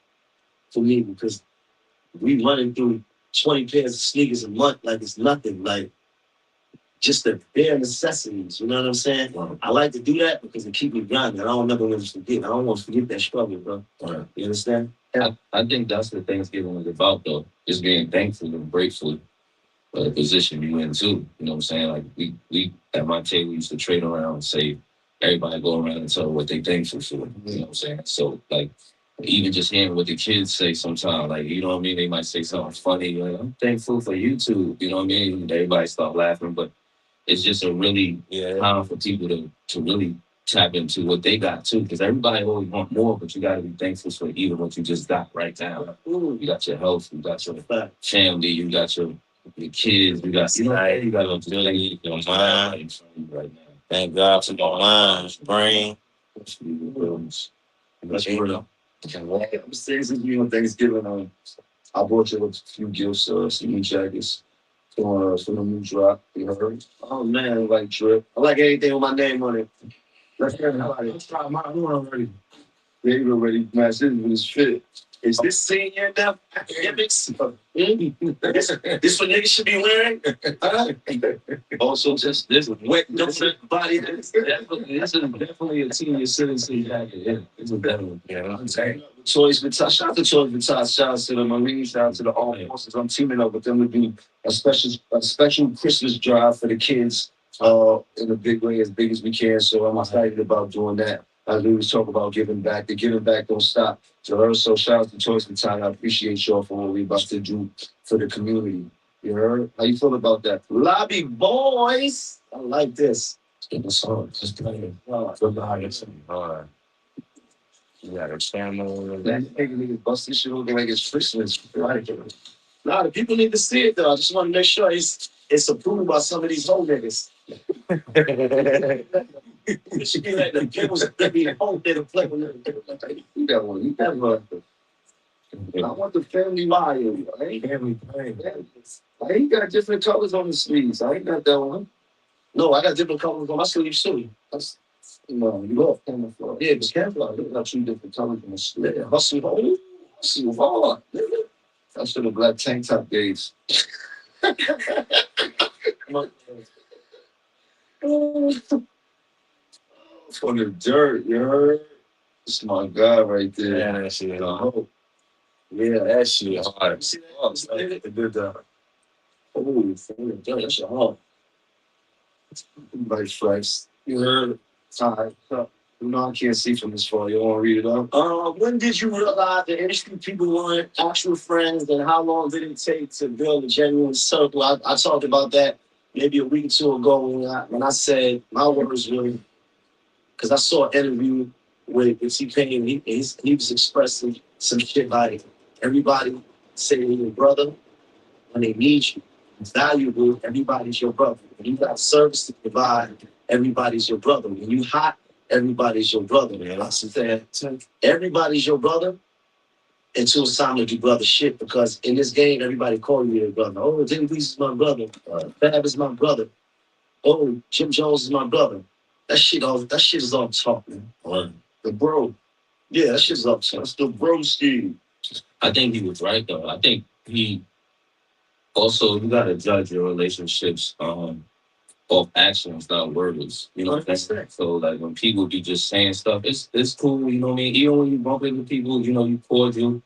S1: for me because we running through 20 pairs of sneakers a month like it's nothing, like just the bare necessities. You know what I'm saying? Wow. I like to do that because it keeps me grounded. I don't never want to forget. I don't want to forget that struggle, bro. Right. You understand? Yeah. I think that's what Thanksgiving is about, though. Just being thankful and grateful for the position you in, too. You know what I'm saying? Like, we at my table used to trade around and say, everybody go around and tell what they thankful for. Mm-hmm. You know what I'm saying? So, like, even just hearing what the kids say sometimes, like, you know what I mean? They might say something funny, like, I'm thankful for YouTube. You know what I mean? Everybody start laughing, but it's just a really time for people to really tap into what they got too, because everybody always want more, but you got to be thankful for even what you just got right now. You got your health, you got your family, you got your kids, you got you got your ability, your mind right now. Thank God for your mind, brain. That's real. I'm saying, Thanksgiving, I bought you a few gifts, some new jackets. From the new drop, you heard? Oh man, I like drip. I like anything with my name on it. Let's everybody. Let's try my one already.
S2: They already matched in with his fit. Is this senior enough academics? This what niggas should be wearing? Also, just this wet donut body. This is definitely a senior citizen jacket. Yeah, it's a definitely. Yeah, I'm saying. Choice Vuitton. Shout out to Choice Vuitton. Shout out to the Marines. Shout out to the armed forces. I'm teaming up with them to do a special Christmas drive for the kids. In a big way, as big as we can. So I'm excited about doing that. As we was talking about giving back, the giving back don't stop. So also shout out to Choice and Time. I appreciate y'all for what we about to do for the community. You heard? How you feel about that? Lobby boys. I like this. Let's get this on. Just play it. Good night. It's hard. You got a channel. That nigga bust this shit over like it's Christmas. Right? Nah, the people need to see it though. I just want to make sure it's approved by some of these whole niggas. It should be like the people that be home there to play with them. You got one. You got one. I want the family Mario. I ain't family playing. I ain't got different colors on the sleeves. I ain't got that one. No, I got different colors on my sleeves too. That's you love camouflage. Yeah, it's camouflage. Look got two different colors on the sleeve. Hustle hard. That's for the black tank top days. For the dirt, you heard? It's my guy right there. Yeah, that shit. Yeah, that shit hard. See that? It did that. Oh, for the dirt, that shit hard. Nice flex. You heard? Time. You know I can't see from this far. You want to read it up? When did you realize the industry people weren't actual friends, and how long did it take to build a genuine circle? I talked about that maybe a week or two ago when I said my words were because I saw an interview with T-Pain. He was expressing some shit like everybody say they're your brother when they need you. It's valuable. Everybody's your brother. When you got service to provide, everybody's your brother. When you hot, everybody's your brother. Man, I said everybody's your brother until it's time to do brother shit. Because in this game, everybody call you your brother. Oh, Jim Reese is my brother. Fab is my brother. Oh, Jim Jones is my brother. That shit is all talk, man. The bro. Yeah, that shit's up. That's the bro scheme. I think he was right though. I think he also you gotta judge your relationships off actions, not words. You know what I'm saying? So like when people be just saying stuff, it's cool, you know what I mean? Even when you bump into people, you cordial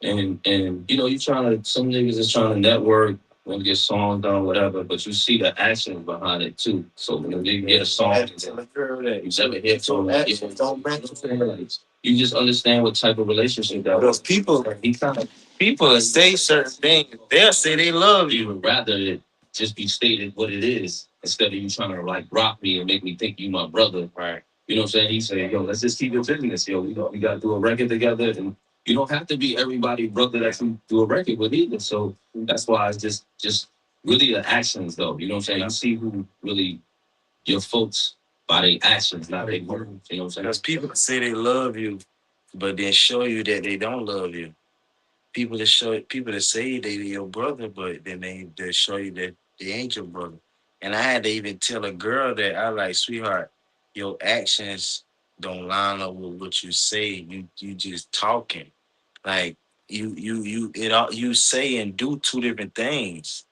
S2: and you trying to some niggas is trying to network and get songs done, whatever, but you see the action behind it too. So when you get a song you never hear from actions don't match. You just understand what type of relationship that was. People say certain things, they'll say they love you. Would rather it just be stated what it is instead of you trying to like rock me and make me think you my brother. Right. You know what I'm saying? He said, yo, let's just keep it business. Yo, we got to do a record together. And you don't have to be everybody brother that you do a record with either. So that's why it's just really the actions though. You know what I'm saying? You see who really your folks by their actions, not their words. You know what I'm saying? Because people say they love you, but then show you that they don't love you. People that say they your brother, but then they show you that they ain't your brother. And I had to even tell a girl that I like, sweetheart, your actions don't line up with what you say. You just talking. Like you say and do two different things.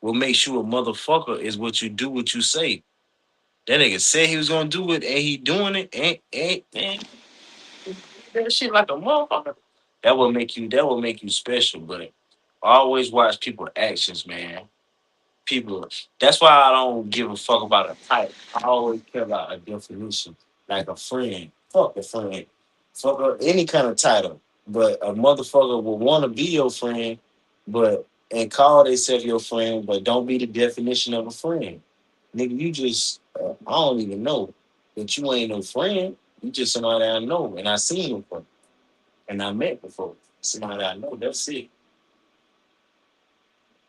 S2: What makes you a motherfucker is what you do, what you say. That nigga said he was gonna do it, and he doing it, and that shit like a motherfucker. That will make you special. But I always watch people actions, man. People. That's why I don't give a fuck about a type. I always care about a definition, like a friend. Fuck a friend. Any kind of title. But a motherfucker will want to be your friend, but and call themselves your friend, but don't be the definition of a friend. Nigga, you just I don't even know that you ain't no friend. You just somebody I know and I seen before and I met before. Somebody I know. That's it.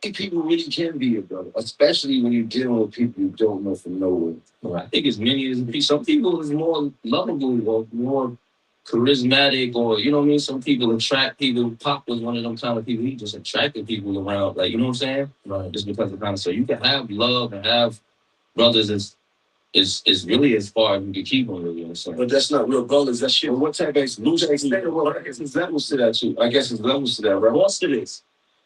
S2: Think people really can be your brother, especially when you're dealing with people you don't know from nowhere. Well, I think as many as some people is more lovable or more charismatic, or you know what I mean. Some people attract people. Pop was one of them kind of people. He just attracted people around, like you know what I'm saying. Right. Just because of kind of so you can have love and have brothers It's really as far as you can keep on really. But that's not real brothers. That shit. Well, what type of losing extent? Well, I guess it's levels to that too. I guess it's levels to that, right? Of course it is,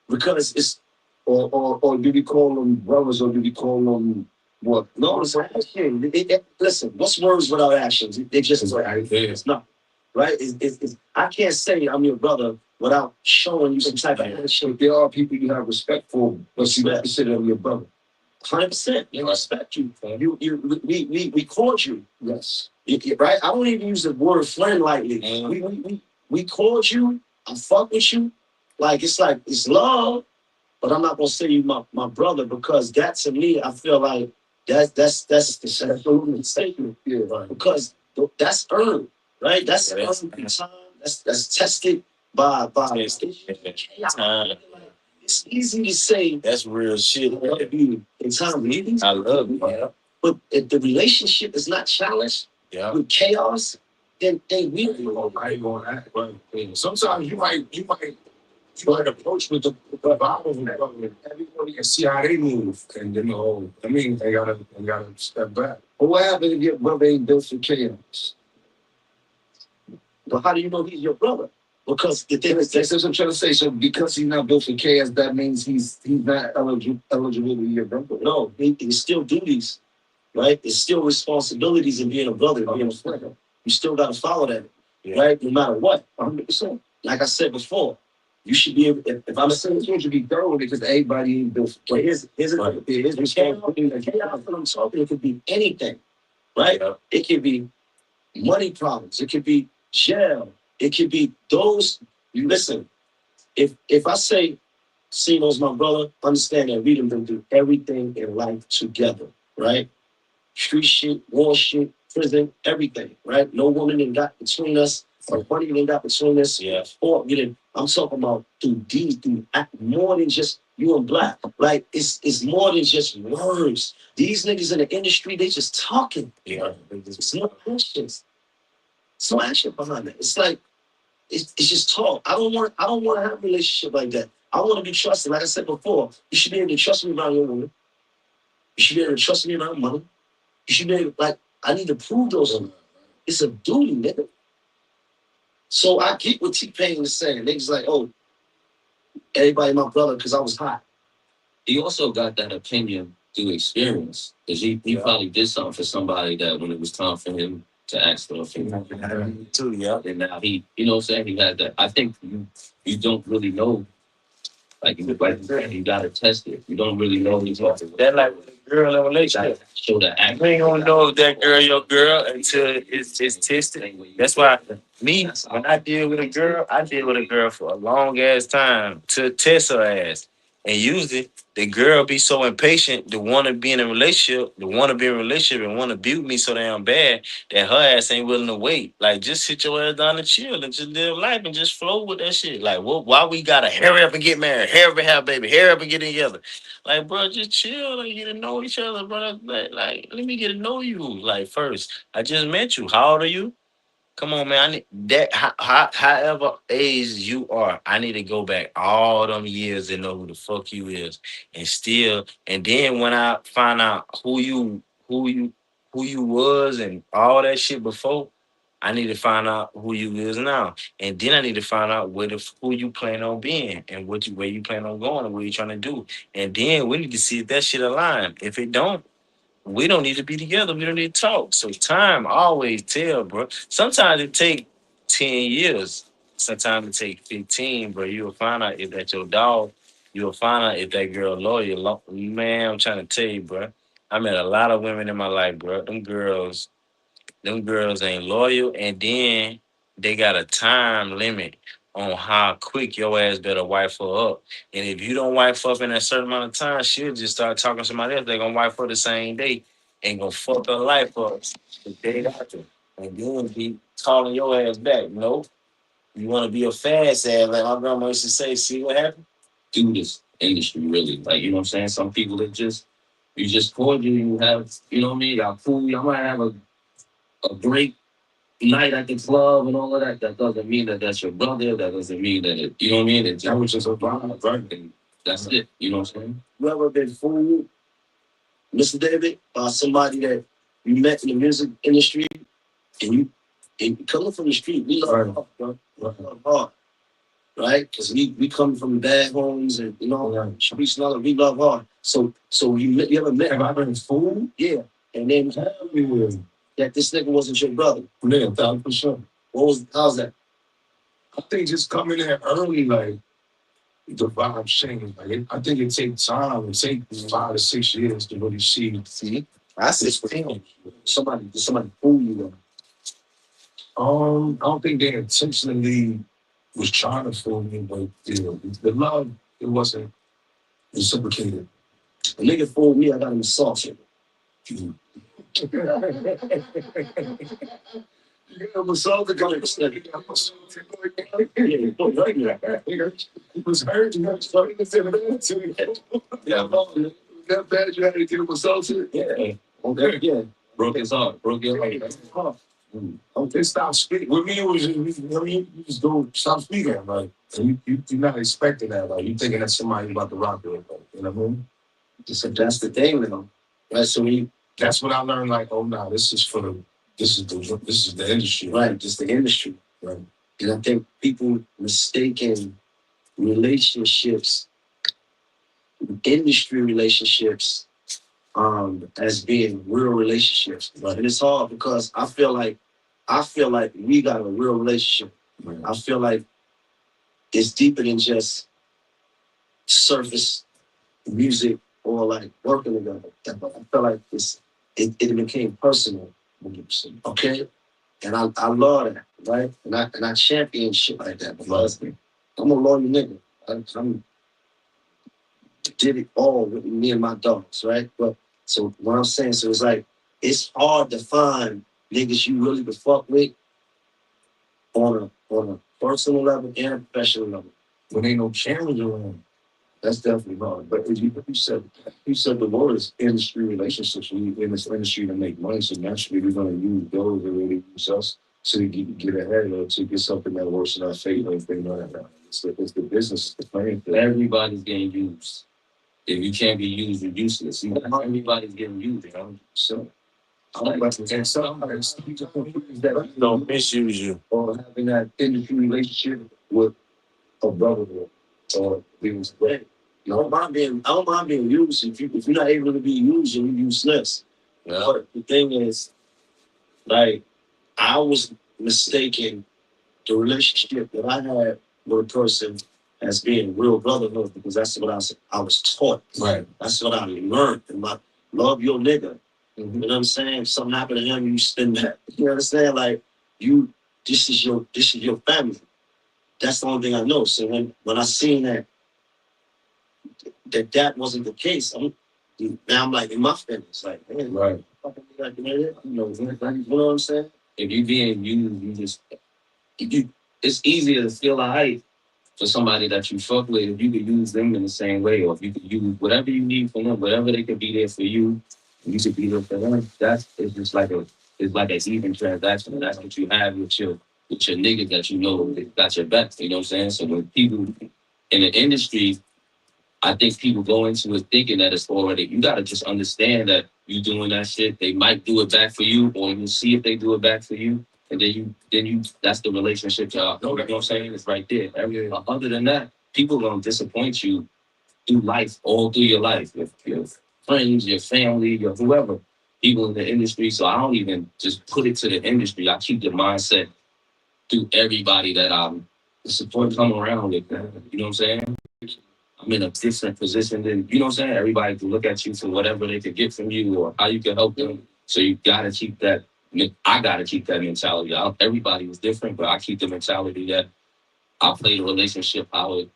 S2: because it's or do we call them brothers or do we call them what? No, it's action. Listen, what's words without actions? It just it's not right. I can't say I'm your brother without showing you some type of action. There are people you have respect for, but you don't consider them your brother. 100%. You respect you. We called you. Yes. Right? I don't even use the word friend lightly. We called you. I fuck with you. Like it's love, but I'm not gonna say you my brother because that to me I feel like that's the statement. Yeah, right. Because that's earned, right? That's earned through time. That's tested by time. It's easy to say that's real shit. I love you in time meetings. I love you. Yeah. But if the relationship is not challenged with chaos, then we I ain't gonna act. But sometimes you might approach with the Bible and everybody can see how they move, and I mean, they gotta step back. But what happened if your brother ain't built for chaos? But how do you know he's your brother? Because the thing is, that's what I'm trying to say. So because he's not built for chaos, that means he's not eligible to be your brother. No, it's still duties, right? It's still responsibilities in being a brother, being a friend. You still got to follow that, right? No matter what, 100%. Like I said before, you should be able. If I'm saying you should be thorough because everybody ain't built. But here's responsibility. Chaos that I'm talking, it could be anything, right? Yeah. It could be money problems. It could be jail. It could be those. You listen. If I say Sino's my brother, understand that we done been through everything in life together, right? Street shit, war shit, prison, everything, right? No woman that got between us, or money that got between us. Yeah. Or you know, I'm talking about through deeds, through more than just you and black. Like it's more than just words. These niggas in the industry, they just talking. Yeah. It's no questions. It's no action behind it. It's like it's just talk. I don't want to have a relationship like that. I want to be trusted. Like I said before, you should be able to trust me around your woman. You should be able to trust me around money. You should be able, like, I need to prove those. It's a duty, nigga. So I get what T-Pain is saying. Niggas like, oh, everybody my brother because I was hot. He also got that opinion through experience. Because he probably did something for somebody that when it was time for him to ask for a favor. Too, yeah. And now he, you know what I'm saying? He had that. I think you don't really know. Like you gotta test it. You don't really know these talking. That like with a girl in a relationship. Show that act. You ain't gonna know if that girl your girl until it's tested. That's why me, when I deal with a girl, I deal with a girl for a long ass time to test her ass. And usually the girl be so impatient to want to be in a relationship, to want to be in a relationship and want to build me so damn bad that her ass ain't willing to wait. Like, just sit your ass down and chill and just live life and just flow with that shit. Like, why we gotta hurry up and get married, hurry up and have a baby, hurry up and get together? Like, bro, just chill and get to know each other, bro. Like, let me get to know you. Like, first, I just met you. How old are you? Come on, man. I need that. However age you are, I need to go back all them years and know who the fuck you is, and still. And then when I find out who you, who you was, and all that shit before, I need to find out who you is now, and then I need to find out who you plan on being, and where you plan on going, and what you trying to do, and then we need to see if that shit align. If it don't, we don't need to be together. We don't need to talk. So time always tell, bro. Sometimes it take 10 years. Sometimes it take 15, bro. You'll find out if that's your dog. You'll find out if that girl loyal. Man, I'm trying to tell you, bro. I met a lot of women in my life, bro. Them girls ain't loyal, and then they got a time limit on how quick your ass better wife her up. And if you don't wife up in a certain amount of time, she'll just start talking to somebody else. They're gonna wife her the same day and gonna fuck her life up the day after. And then be calling your ass back. No, you wanna be a fast ass, like my grandma used to say, see what happened? Do this industry really. Like, you know what I'm saying? Some people that you just cordial, you have, you know what I mean? Y'all cool, y'all might have a great night at the club and all of that. That doesn't mean that that's your brother. That doesn't mean that you know what I mean. That was just a vibe, right? And that's it. You know what I'm saying? You ever been fooled, Mr. David, by somebody that you met in the music industry, and coming from the street, we love hard, bro. We love hard, right? Because we come from bad homes and streets and all that. We love hard. So you ever met? Have I been fool? Yeah, and then that this nigga wasn't your brother. Yeah, 1,000%. How's that? I think just coming in early, like the vibe changed. Like I think it takes time. It takes 5 to 6 years to really see. See, I said, damn, somebody fool you. I don't think they intentionally was trying to fool me, but the love, it wasn't reciprocated. A nigga fooled me, I got him assaulted. You was all the guys that he was hurt. You know, starting to say that. Yeah, that bad you had to get him assaulted. Yeah. Okay. Yeah. Broke his heart. Broke your heart. Okay, stop speaking. With me, it was you just go stop speaking. Like, you're not expecting that. Like, you thinking that somebody about to rock you. Like, you know what I mean? That's the thing, though. Right. So that's what I learned. Like, oh, no, this is the industry. Right. Just the industry. Right. And I think people mistaken relationships, industry relationships, as being real relationships. Right. And it's hard because I feel like we got a real relationship. Right. I feel like it's deeper than just surface music or like working together. I feel like it became personal. Okay. And I love that, right? And I champion shit like that because I'm a loyal nigga. I'm did it all with me and my dogs, right? But so what I'm saying, so it's like it's hard to find niggas you really could fuck with on a personal level and a professional level. When ain't no cameras around. That's definitely hard. But you said the word is industry relationships. We in this industry to make money, so naturally we're gonna use those to really use us to get ahead or to get something that works in our favor. If they know that. It's the business, it's the plan. Everybody's getting used. If you can't be used, you're useless. Everybody's getting used, you know. So I don't like to somebody that don't misuse you or having that industry relationship with a brother or being great. I don't mind being used. If you're not able to be used, you're useless. Yeah. But the thing is, like, I was mistaken the relationship that I had with a person as being real brotherhood because that's what I was taught. Right. That's what I learned. And my love your nigga. Mm-hmm. You know what I'm saying? If something happened to him, you spend that. You understand? Like this is your family. That's the only thing I know. So when I seen that wasn't the case, now I'm like in my feelings, like, man, right. You know what I'm saying? If you being used, it's easier to feel alright for somebody that you fuck with if you could use them in the same way, or if you could use whatever you need from them, whatever they could be there for you, you could be there for them. It's just like an even transaction, and that's what you have with your niggas that you know that got your back. You know what I'm saying? So when people in the industry, I think people go into it thinking that it's already. You gotta just understand that you doing that shit. They might do it back for you, or you see if they do it back for you, and then you. That's the relationship, y'all. You know what I'm saying? It's right there. Other than that, people gonna disappoint you through life, all through your life. Your friends, your family, your whoever. People in the industry. So I don't even just put it to the industry. I keep the mindset through everybody that I'm support come around with. You know what I'm saying? I'm in a different position than, you know what I'm saying? Everybody can look at you for whatever they could get from you or how you can help them. So you gotta keep that. I gotta keep that mentality. Everybody was different, but I keep the mentality that I'll play the relationship how it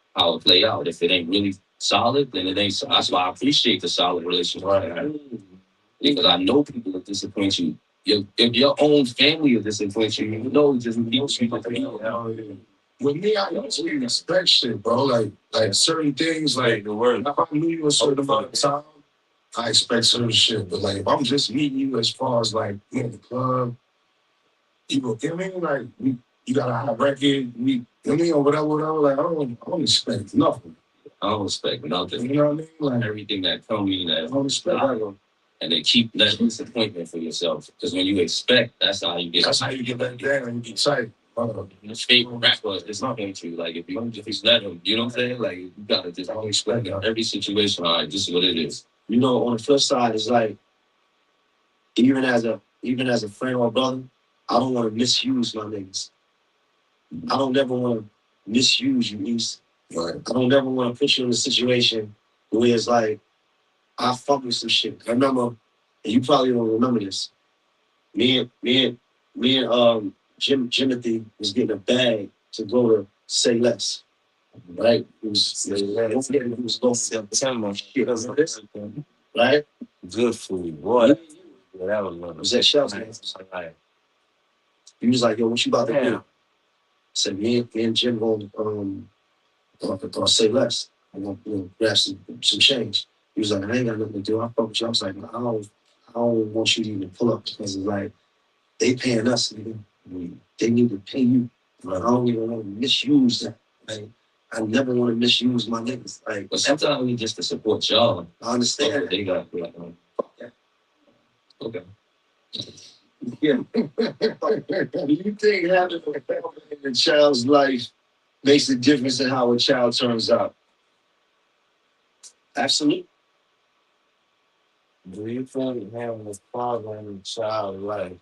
S2: play out. If it ain't really solid, then it ain't. That's why I appreciate the solid relationship. Right. Because I know people will disappoint you. If your own family will disappoint you, you know just people. With me, I usually expect shit, bro. Like certain things, like the word. If I knew you a certain amount of time, I expect certain shit. But like if I'm just meeting you as far as like in the club, you know what I mean? Like you got a hot record, you know what I mean, or whatever. Like I don't expect nothing. I don't expect nothing. You know what I mean? Like everything that come me that I don't expect. and then keep that disappointment for yourself. Because when you expect, that's how you get. That's how you get let down and you get excited. The fake rapper is not going to like if you let him, you know what I'm saying? Like you gotta just always explain every situation. All right, this is what it is. You know, on the flip side, it's like even as a friend or brother, I don't want to misuse my niggas. I don't never want to misuse you, East. Right. I don't never want to put you in a situation where it's like I fuck with some shit. I remember, and you probably don't remember this. Me and Jimothy was getting a bag to go to Say Less. Right? It was low September. Shit, remember this? Right? Good food, boy. Yeah, that was one. Was that Shells? Right. He was like, yo, what you about to do? I said, me and Jim going or Say Less. I'm gonna grab some change. He was like, I ain't got nothing to do. I fuck with you. I was like, I don't want you to even pull up because it's like they paying us, nigga. They need to pay you. Like, I don't even want to misuse that. Like, I never want to misuse my niggas. Like, but sometimes we just to support y'all. I understand. They got to be like, fuck that. Okay. Yeah. Do you think having a family in a child's life makes a difference in how a child turns out? Absolutely. Do you think having a father in a child's life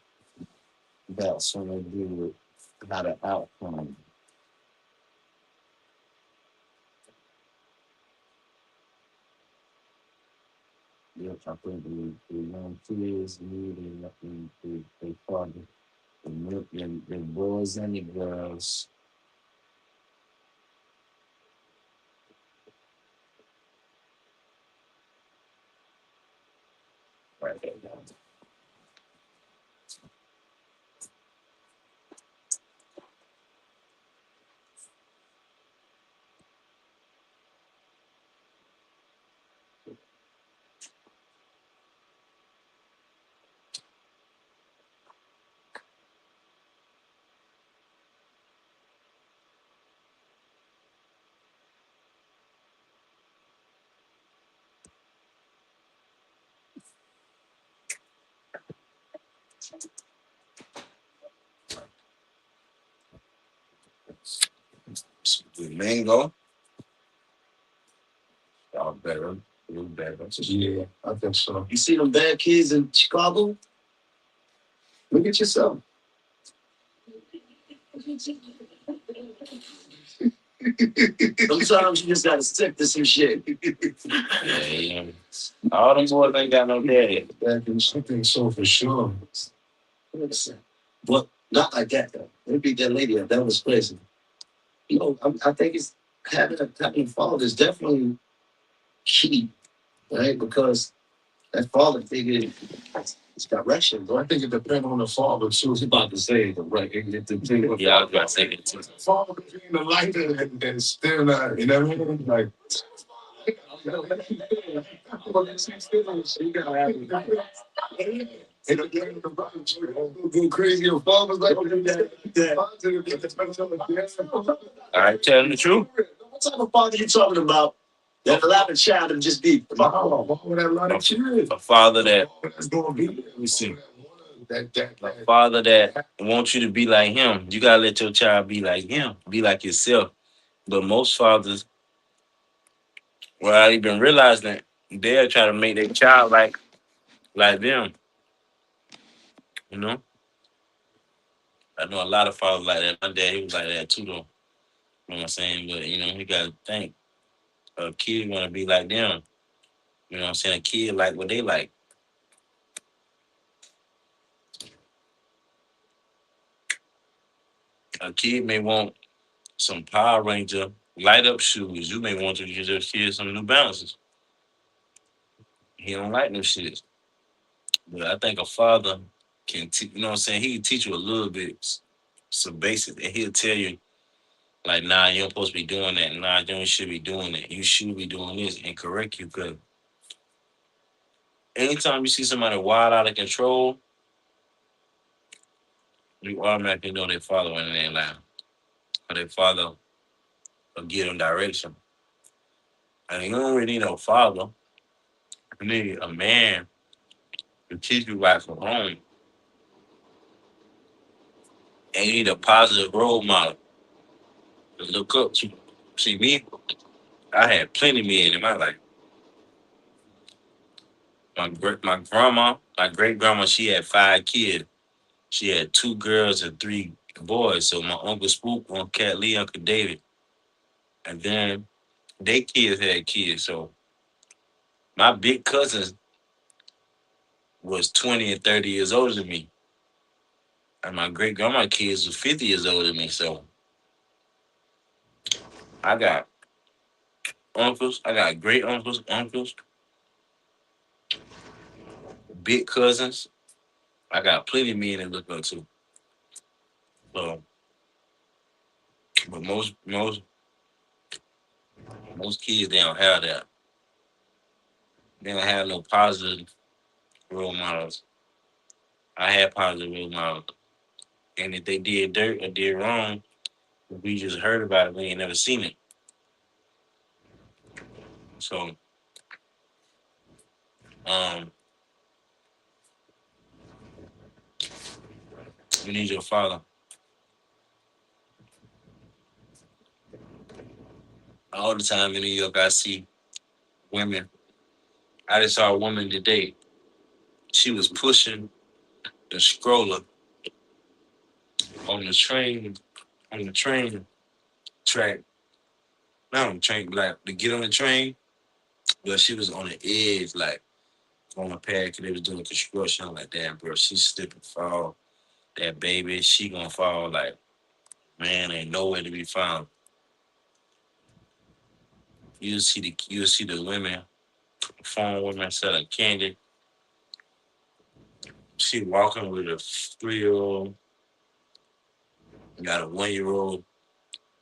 S2: got something to do with how the outcome? Yes, I think the young kids need a father. The boys and the girls. Right there, down. The mango, y'all better, a little better. Yeah, I think so. You see them bad kids in Chicago? Look at yourself. Sometimes you just gotta stick to some shit. Yeah, yeah. All them boys ain't got no daddy. That can something so for sure. But not like that though. They beat that lady up. That was crazy. I think it's having a father is definitely key, right? Because that father figure it's direction. But I think it depends on the father too. I was about to say the right. It depends on yeah, I was about to say it too. Father being the light and still not, you know what I mean? Like you gotta have it. And again, the brother go crazy. Your father's like, all right, telling the truth. What type of father you talking about? That allowed a child to just be a father that let me see. A father that wants you to be like him. You gotta let your child be like him, be like yourself. But most fathers, without even realizing it, they'll try to make their child like them. You know, I know a lot of fathers like that. My dad, he was like that too, though. You know what I'm saying? But he gotta think a kid wanna be like them. You know what I'm saying? A kid like what they like. A kid may want some Power Ranger light up shoes. You may want to get your kid some New Balances. He don't like them shit. But I think a father can, you know what I'm saying? He can teach you a little bit, some basic, and he'll tell you, like, nah, you're supposed to be doing that. Nah, you don't should be doing that. You should be doing this and correct you. Because anytime you see somebody wild out of control, you automatically know their father when they ain't lying. Or their father will give them direction. And you don't really need no father. You need a man to teach you right from wrong. And you need a positive role model to look up to. See me, I had plenty of men in my life. My grandma, my great grandma, she had 5 kids. She had 2 girls and 3 boys. So my uncle Spook, Uncle Cat Lee, Uncle David, and then they kids had kids. So my big cousins was 20 and 30 years older than me, and my great grandma kids was 50 years older than me. So I got uncles, I got great uncles, big cousins. I got plenty of men to look up to. So, but most kids they don't have that. They don't have no positive role models. I had positive role models, and if they did dirt or did wrong, we just heard about it. We ain't never seen it. So, um, you need your father. All the time in New York, I see women. I just saw a woman today. She was pushing the stroller on the train, on the train track. Not on the train, like to get on the train, but she was on the edge, like on the pad, because they was doing construction. I'm like, damn, bro, she's slipping fall. That baby, she gonna fall. Like, man, ain't nowhere to be found. You'll see the women, foreign women selling candy. She walking with a 3-year old, got a 1-year old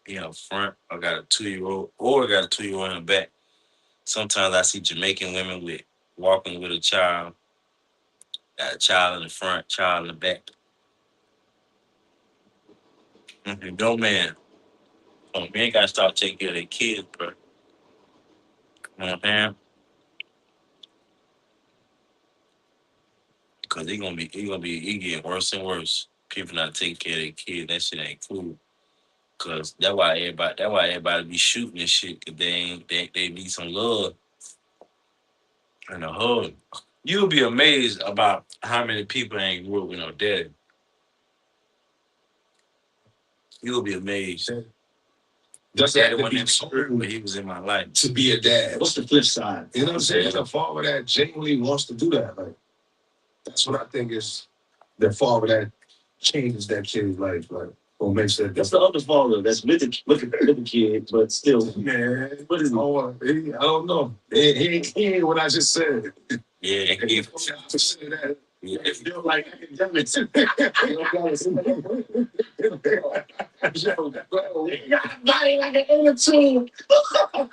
S2: in her front, or got a 2-year old, or got a 2-year old in the back. Sometimes I see Jamaican women with walking with a child, got a child in the front, child in the back. No man. So men gotta start taking care of their kids, bro. You know what I'm saying? Cause it getting worse and worse. People not taking care of their kids. That shit ain't cool. Cause that's why everybody be shooting and shit. Cause they need some love and a hug. You'll be amazed about how many people ain't grew up with no daddy. You'll be amazed. Does that to be told but he was in my life to be a dad? What's the flip side? You know what I'm saying? A father that genuinely wants to do that. Like that's what I think is the father that changes that kid's life. Like or makes that. That's the other father that's with the kid, but still. Man, what is he? Oh, I don't know. He ain't what I just said. Yeah, he just said that. Yeah. It feel like academics. Yo, bro, you got a body like an inner tube. What?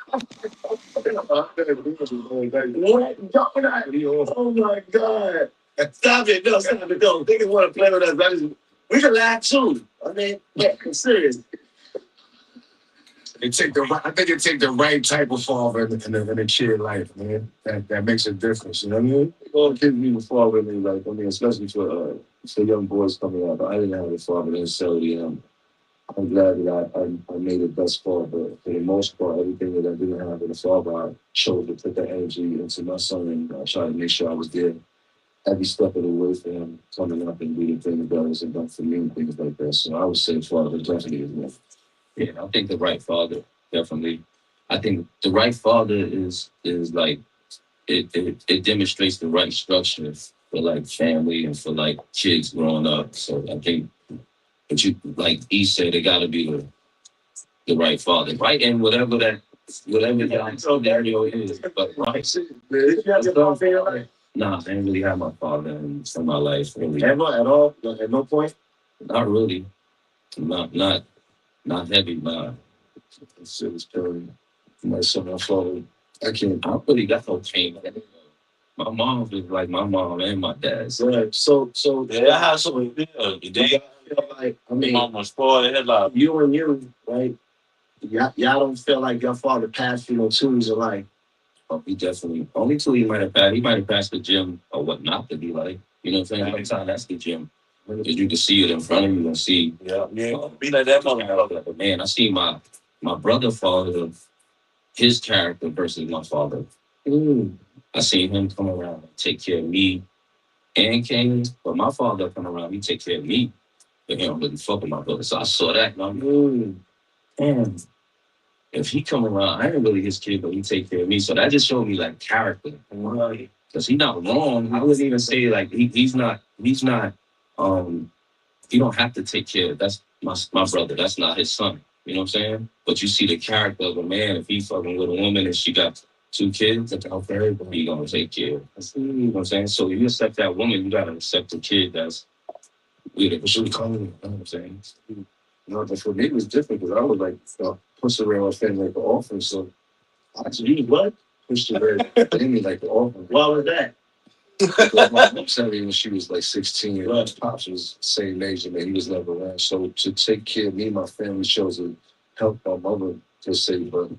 S2: Oh my God. Stop it. No, stop it. No, niggas want to play with us. We can laugh too. I mean, yeah, I'm serious. I think it take the right type of father in a kid life, man. That makes a difference. You know what I mean? All kids need a father in their life. I mean, especially for young boys coming up. I didn't have a father necessarily. I'm glad that I made it thus far, but for the most part, everything that I didn't have with a father, I chose to put that energy into my son and try to make sure I was there every step of the way for him coming up and doing things that was done for me and things like that. So I would say father definitely is one. Yeah, I think the right father, definitely. I think the right father is like it demonstrates the right structure for like family and for like kids growing up. So I think but you like he said it gotta be the right father. Right and whatever that scenario is. But right. Did you have your father in your life? Nah, I didn't really have my father in my life really. Ever at all? At no point? Not really. Not heavy, nah. It's very my son, my father. I really got no pain. My mom was like my mom and my dad. Right. So yeah, I have some they feel like I mean mom was spoiled the headlock. You and you, right? Y'all don't feel like your father passed you no tunes in life. But he definitely only two he might have passed the gym or what not to be like. You know what I'm saying? Sometimes that's the gym. Because you can see it in front of you and see. Yeah, yeah. Be like that motherfucker. But man, I see my brother father, his character versus my father. Mm. I seen him come around and take care of me and Kane, but my father come around, he take care of me. But he don't really fuck with my brother. So I saw that and I'm damn. If he come around, I ain't really his kid, but he take care of me. So that just showed me like character. Because he's not wrong. I wouldn't even say like he's not he don't have to take care. That's my brother. That's not his son. You know what I'm saying? But you see the character of a man. If he's fucking with a woman and she got two kids, that's out there, he gonna take care. You know what I'm saying? So if you accept that woman, you gotta accept the kid that's with it. What should we call him? You know what I'm saying? No, but for me it was different because I was like push around my family like the orphan. So I actually what? Pushed around family like the orphan. Why was that? Because my mom said me when she was like 16, and my pops was the same age, and he was never around. So to take care of me and my family shows to help my mother to say, but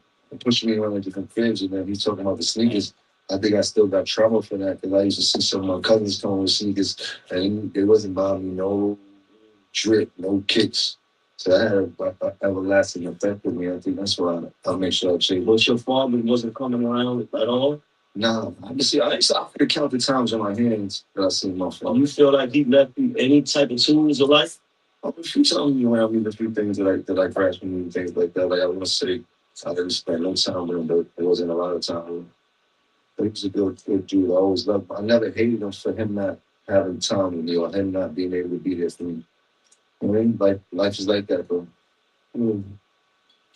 S2: pushing me around like different kids, and then he's talking about the sneakers. I think I still got trauma for that because I used to see some of my cousins come with sneakers, and it wasn't bothering me, no drip, no kicks. So that had an everlasting effect with me. I think that's why I'll make sure I change. But your father wasn't coming around at all? No, I can see. I could count the times on my hands that I seen my father. You feel like he left you any type of tools of life? A few times you around me, a few things that I grasped from and things like that. Like I want to say, I didn't spend no time with him, but it wasn't a lot of time with him. But he was a good dude. I always loved him. I never hated him for him not having time with me or him not being able to be there for me. I mean, like life is like that, bro. Mm.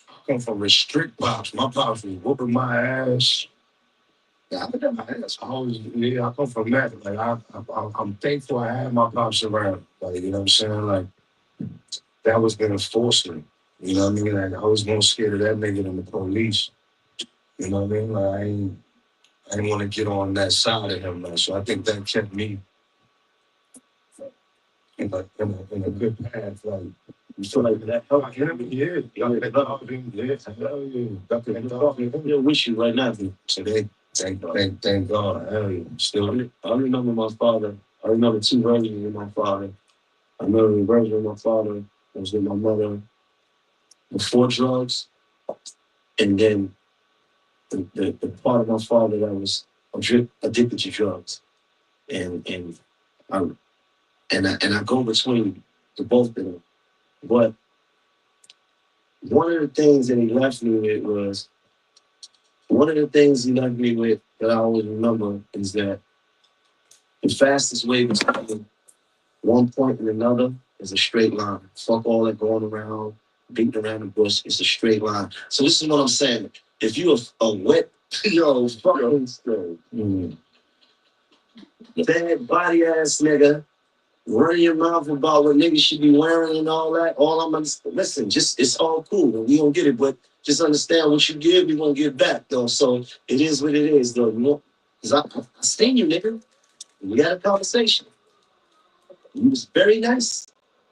S2: I come from restrict pops. My pops was whooping my ass. Yeah, I got my ass. I come from that. Like I'm thankful I had my pops around. Like you know what I'm saying. Like that was gonna force me. You know what I mean. Like I was more scared of that nigga than the police. You know what I mean. Like I didn't want to get on that side of him. Like, so I think that kept me in a good path. Like you feel like that helped him. Yeah, I wish you right now. Today. Thank God. Hell yeah. Still, I remember my father. I remember two versions of my father. I remember the version of my father that was with my mother before drugs, and then the part of my father that was addicted to drugs. And I I go between the both of them. But one of the things that he left me with was one of the things he left me with that I always remember is that the fastest way between one point and another is a straight line. Fuck all that going around, beating around the bush. It's a straight line. So this is what I'm saying. If you're a wet, fucking bad body ass nigga, running your mouth about what niggas should be wearing and all that, all I'm gonna listen. Just it's all cool. And we don't get it, but just understand what you give, we gonna give back though. So it is what it is though. You know, cause I seen you, nigga. We had a conversation. You was very nice.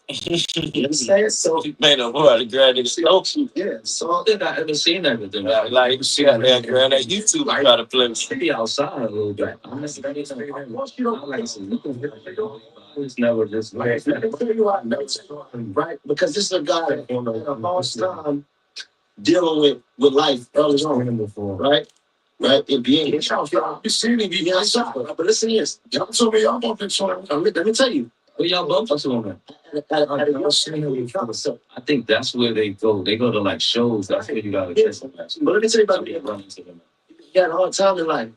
S2: You understand? So man, I'm about to grab niggas notes. Yeah. So I think I ever seen that with them. Like you see that man girl that YouTube I try to play maybe outside a little bit. Honestly, once you don't like it's never just like right? Because this is a guy that had a hard time dealing with life early on before, right? Right? It being you see me be outside. But listen to this. Y'all told me y'all bumping so let me tell you. Who y'all bumping to man? I think that's where they go. They go to like shows. That's where you gotta get some. But let me tell you about me. He had a hard time in life,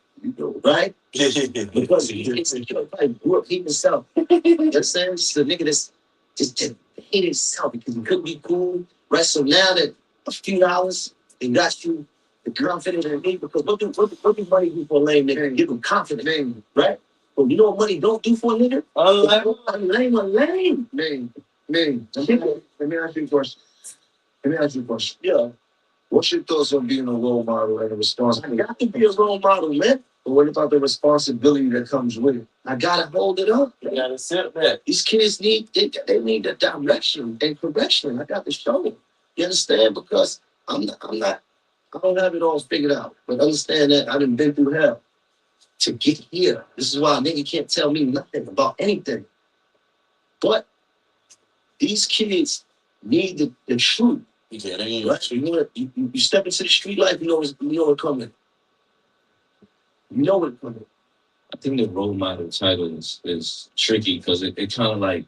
S2: right? Because he probably grew up hating himself. You understand? Just a nigga that's just hate himself because he couldn't be cool. Right? So now that a few dollars it got you the confidence in me because what do money do for a lame nigga? Give him confidence, right? But you know what money don't do for a nigga? A lame. Man. Let me ask you a question. Yeah. What's your thoughts on being a role model and a responsibility? I got to be a role model, man. But what about the responsibility that comes with it? I gotta hold it up. You gotta accept that. These kids need the direction and correction. I got to show them. You understand? Because I'm not I don't have it all figured out, but understand that I done been through hell to get here. This is why a nigga can't tell me nothing about anything. But these kids need the truth. Yeah, they ain't right. So you step into the street life, you know it coming. You know it coming. I think the role model title is tricky because it kind of like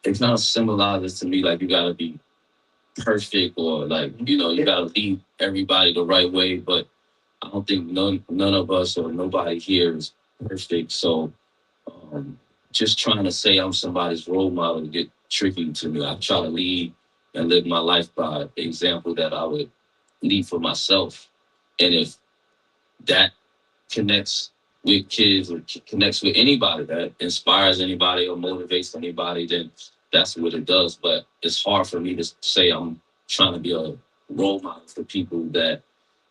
S2: it kind of symbolizes to me like you gotta be perfect or like you gotta lead everybody the right way, but I don't think none of us or nobody here is perfect. So um, just trying to say I'm somebody's role model get tricky to me. I try to lead and live my life by the example that I would lead for myself, and if that connects with kids or connects with anybody that inspires anybody or motivates anybody, then that's what it does. But it's hard for me to say I'm trying to be a role model for people that,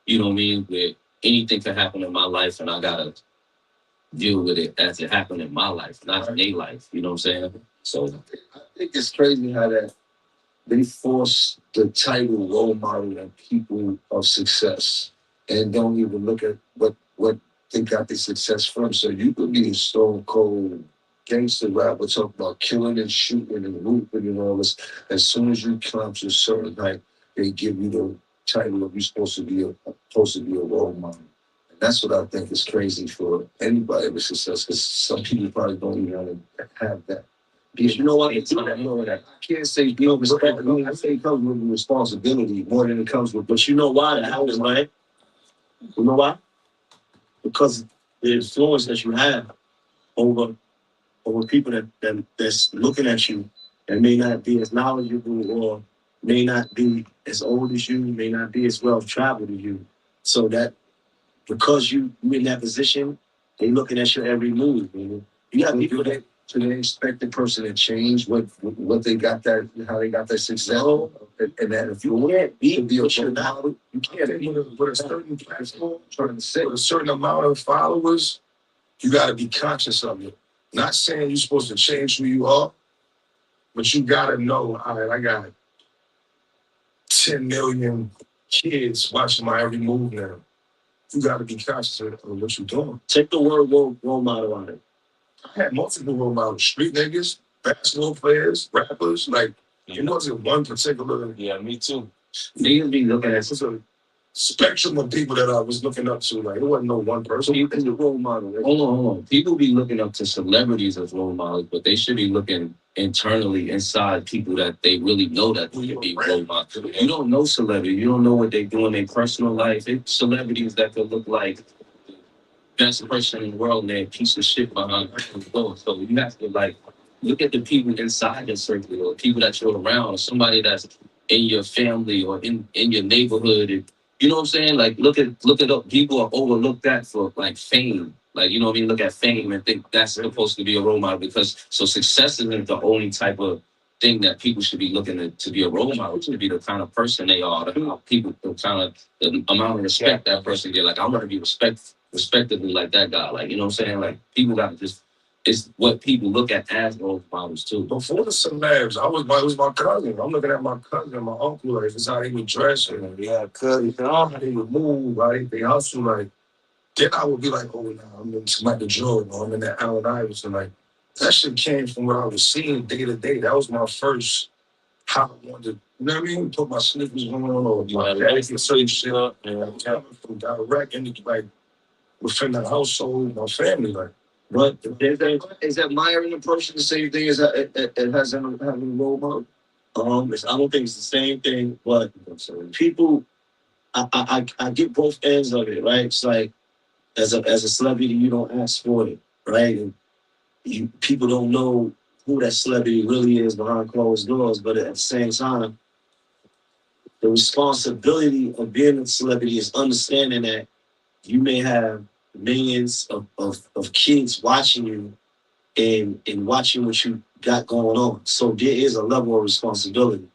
S2: you know what I mean, where anything can happen in my life and I gotta deal with it as it happened in my life, not in their life. You know what I'm saying? So I think it's crazy how that they force the title role model on people of success and don't even look at what they got their success from. So you could be a stone cold gangster rapper talking about killing and shooting and looping and all this. As soon as you come to a certain height, they give you the title of you're supposed to be a role model. And that's what I think is crazy for anybody with success, because some people probably don't even want to have that. Because you know what? It's not that. I can't say respect. I say it comes with responsibility more than it comes with. But you know why that happens, right? You know why? Because the influence that you have over people that's looking at you and may not be as knowledgeable or may not be as old as you, may not be as well traveled as you. So that because you in that position, they looking at your every move. You got people that so they expect the person to change what they got that how they got their success. No. And that if you can't be a role model, you can't be with a certain platform trying to say with a certain amount of followers, you got to be conscious of it. Not saying you're supposed to change who you are, but you got to know, all right, I got 10 million kids watching my every move now. You got to be conscious of what you're doing. Take the word role model on it. I had multiple role models, street niggas, basketball players, rappers. Like, it wasn't one particular. Yeah, me too. Niggas be looking at a spectrum of people that I was looking up to. Like, it wasn't no one person. You can role model. Right? Hold on. People be looking up to celebrities as role models, but they should be looking internally inside people that they really know that they can be role models. You don't know celebrity. You don't know what they do in their personal life. It's celebrities that could look like best person in the world and they're a piece of shit behind the door. So you have to like look at the people inside the circle or people that you're around or somebody that's in your family or in your neighborhood. And, you know what I'm saying? Like look at people have overlooked that for like fame. Like you know what I mean? Look at fame and think that's supposed to be a role model because so success isn't the only type of thing that people should be looking to be a role model, to be the kind of person they are, the how people the kind of the amount of respect that person get. Like I want to be respectively like that guy. Like, you know what I'm saying? Like people got to just it's what people look at as role models too. Before the celebs, it was my cousin. I'm looking at my cousin, my uncle, like it's how they would dress and yeah, cousin, how they would move, right? They hustle like then I would be like, oh now I'm in Michael Jordan or I'm in that Allen Iverson. Like that shit came from what I was seeing day to day. That was my first how I wanted to, you know what I mean? Put my slippers on or my daddy can say shit. And I was coming from direct and like within the household, my family, like. But is that admiring a person the same thing as it has having a role model? I don't think it's the same thing, but people, I get both ends of it, right? It's like as a celebrity, you don't ask for it, right? And people don't know who that celebrity really is behind closed doors, but at the same time, the responsibility of being a celebrity is understanding that you may have millions of kids watching you and watching what you got going on. So there is a level of responsibility.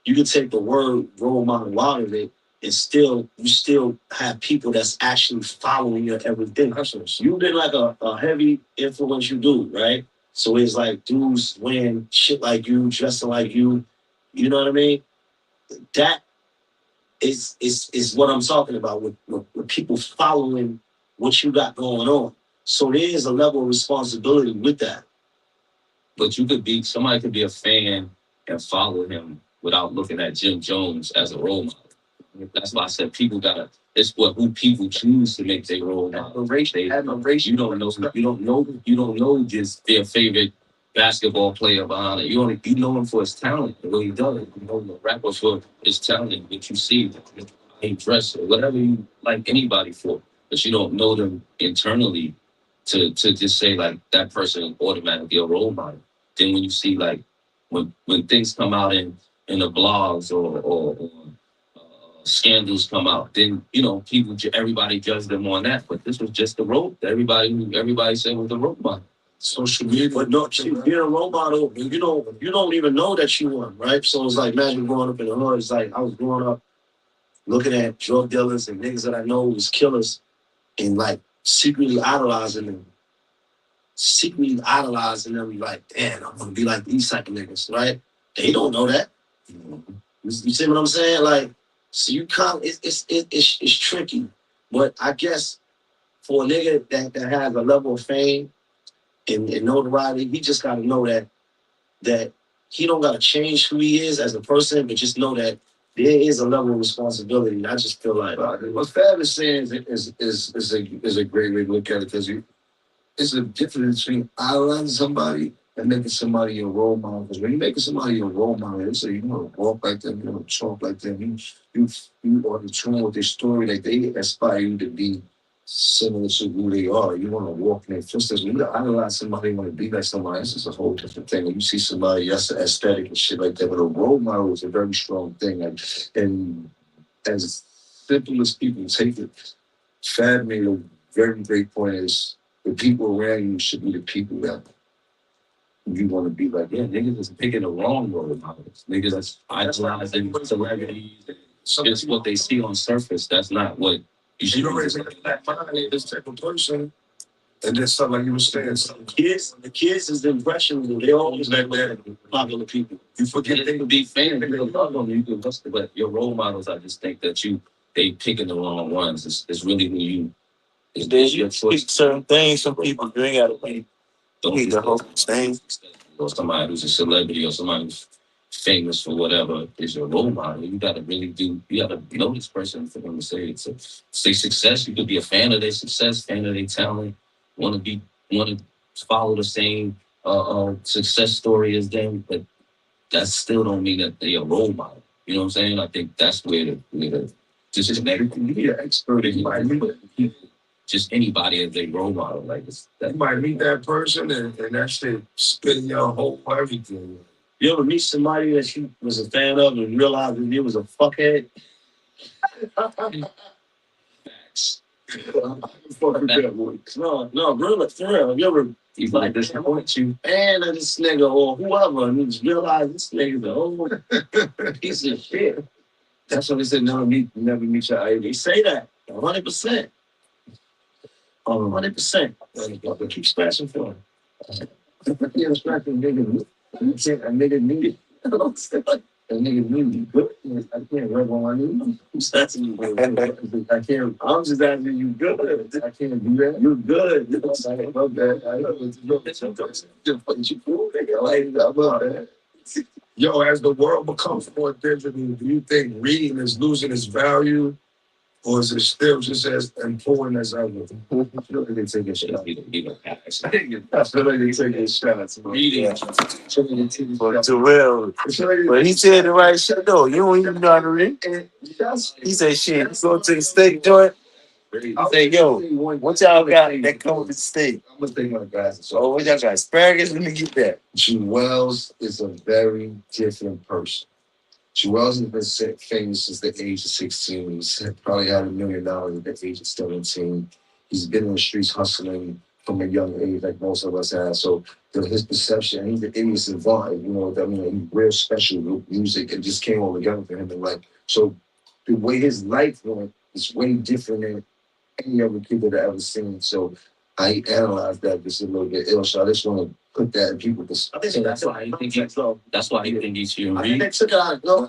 S2: You can take the word role model out of it and you still have people that's actually following your everything. You've been like a heavy influential dude, right? So it's like dudes wearing shit like you, dressing like you know what I mean? That is what I'm talking about with people following what you got going on. So there is a level of responsibility with that.
S3: But you could be somebody could be a fan and follow him without looking at Jim Jones as a role model. That's why I said people gotta. It's what who people choose to make their role model. Admiration. You don't know. You don't know. You don't know just their favorite basketball player behind it. You know him for his talent, the way he does it. You know the rapper for his talent, what you see, how he dress, or whatever you like anybody for. But you don't know them internally to just say like that person automatically a role model. Then when you see like when things come out in the blogs or scandals come out, then you know everybody judged them on that. But this was just the role. Everybody said was the role model.
S2: Social media, but no, being a role model, you don't even know that you won, right? So it's like imagine growing up in the hood. It's like I was growing up looking at drug dealers and niggas that I know was killers and like secretly idolizing them, like, damn, I'm gonna be like these type of niggas, right? They don't know that. You see what I'm saying? Like, so you come, it's tricky. But I guess for a nigga that has a level of fame and notoriety, he just gotta know that he don't gotta change who he is as a person, but just know that there is a level of responsibility. And I just feel like
S4: what Fab is saying is a great way to look at it because it's a difference between idolizing somebody and making somebody your role model. Because when you're making somebody your role model, they say you want to walk like them, you want to talk like them, you are in tune with their story, like they aspire you to be similar to who they are. You want to walk in their footsteps. When you idolize somebody, you want to be like somebody, this is a whole different thing. When you see somebody, that's an aesthetic and shit like that. But a role model is a very strong thing. And as simple as people take it, Fab made a very great point is the people around you should be the people that you want to be like.
S3: Yeah, niggas is picking the wrong role models. Niggas that's idolizing celebrities. It's what they see on surface. That's not what you should
S4: You
S3: be.
S4: already make that mind this type of person. And then something like you were saying,
S2: the kids is impressionable. They always like that popular people.
S3: You forget they could be fans. You can love them. You can love them. But your role models, I just think that they picking the wrong ones. It's really who you. It's your choice.
S1: Certain things, some people you ain't gotta be
S3: Don't
S1: the
S3: just
S1: whole thing.
S3: or somebody who's a celebrity or somebody who's famous for whatever is your role model. You gotta really you gotta know this person for them to say it. So say success, you could be a fan of their success, fan of their talent, wanna follow the same success story as them, but that still don't mean that they're a role model. You know what I'm saying? I think that's where the just
S4: you be an expert in
S3: people, just anybody as a role model. Like
S4: you might meet that person and that shit spin your whole everything.
S2: You ever meet somebody that you was a fan of and realized that he was a fuckhead? No, really, for real. You ever
S3: people like disappoint you.
S2: fan of this nigga or whoever and you just realize this nigga's a whole piece of shit?
S4: That's what they said. Never meet your idol.
S2: They say that 100%. 100%. Keep scratching for him.
S4: I can't scratch a nigga. A nigga need it. A nigga need you good. I can't rub on my knee.
S2: Who's asking you?
S4: I can't.
S2: I'm just asking you good.
S4: I can't do that.
S2: You're good.
S4: I love that. I love it. You cool, nigga. I love that. Yo, as the world becomes more digital, do you think reading is losing its value, or is it still just as important as ever? I feel like they take a shot. I feel like they take a shot.
S3: Reading.
S1: But to real. But he said the right shit though. You don't even know how to read. He said shit, you go to the steak joint. He said, yo, what y'all got that come with the steak?
S4: I'm gonna take my glasses.
S1: Oh, what y'all got? Asparagus? Let me get that.
S4: Jewels is a very different person. Jewels has been famous since the age of 16. He's probably had $1 million at the age of 17. He's been in the streets hustling from a young age, like most of us have. So his perception, he's the idiot savant, you know what I mean? He's real special with music. It just came all together for him. And like, so the way his life went is way different than any other kid that I ever seen. So I analyzed that just a little bit ill. So I just want to put that in people.
S2: I think
S3: So that's why you think he. That's why you think he should
S4: I think they
S3: read.
S4: took it out. No,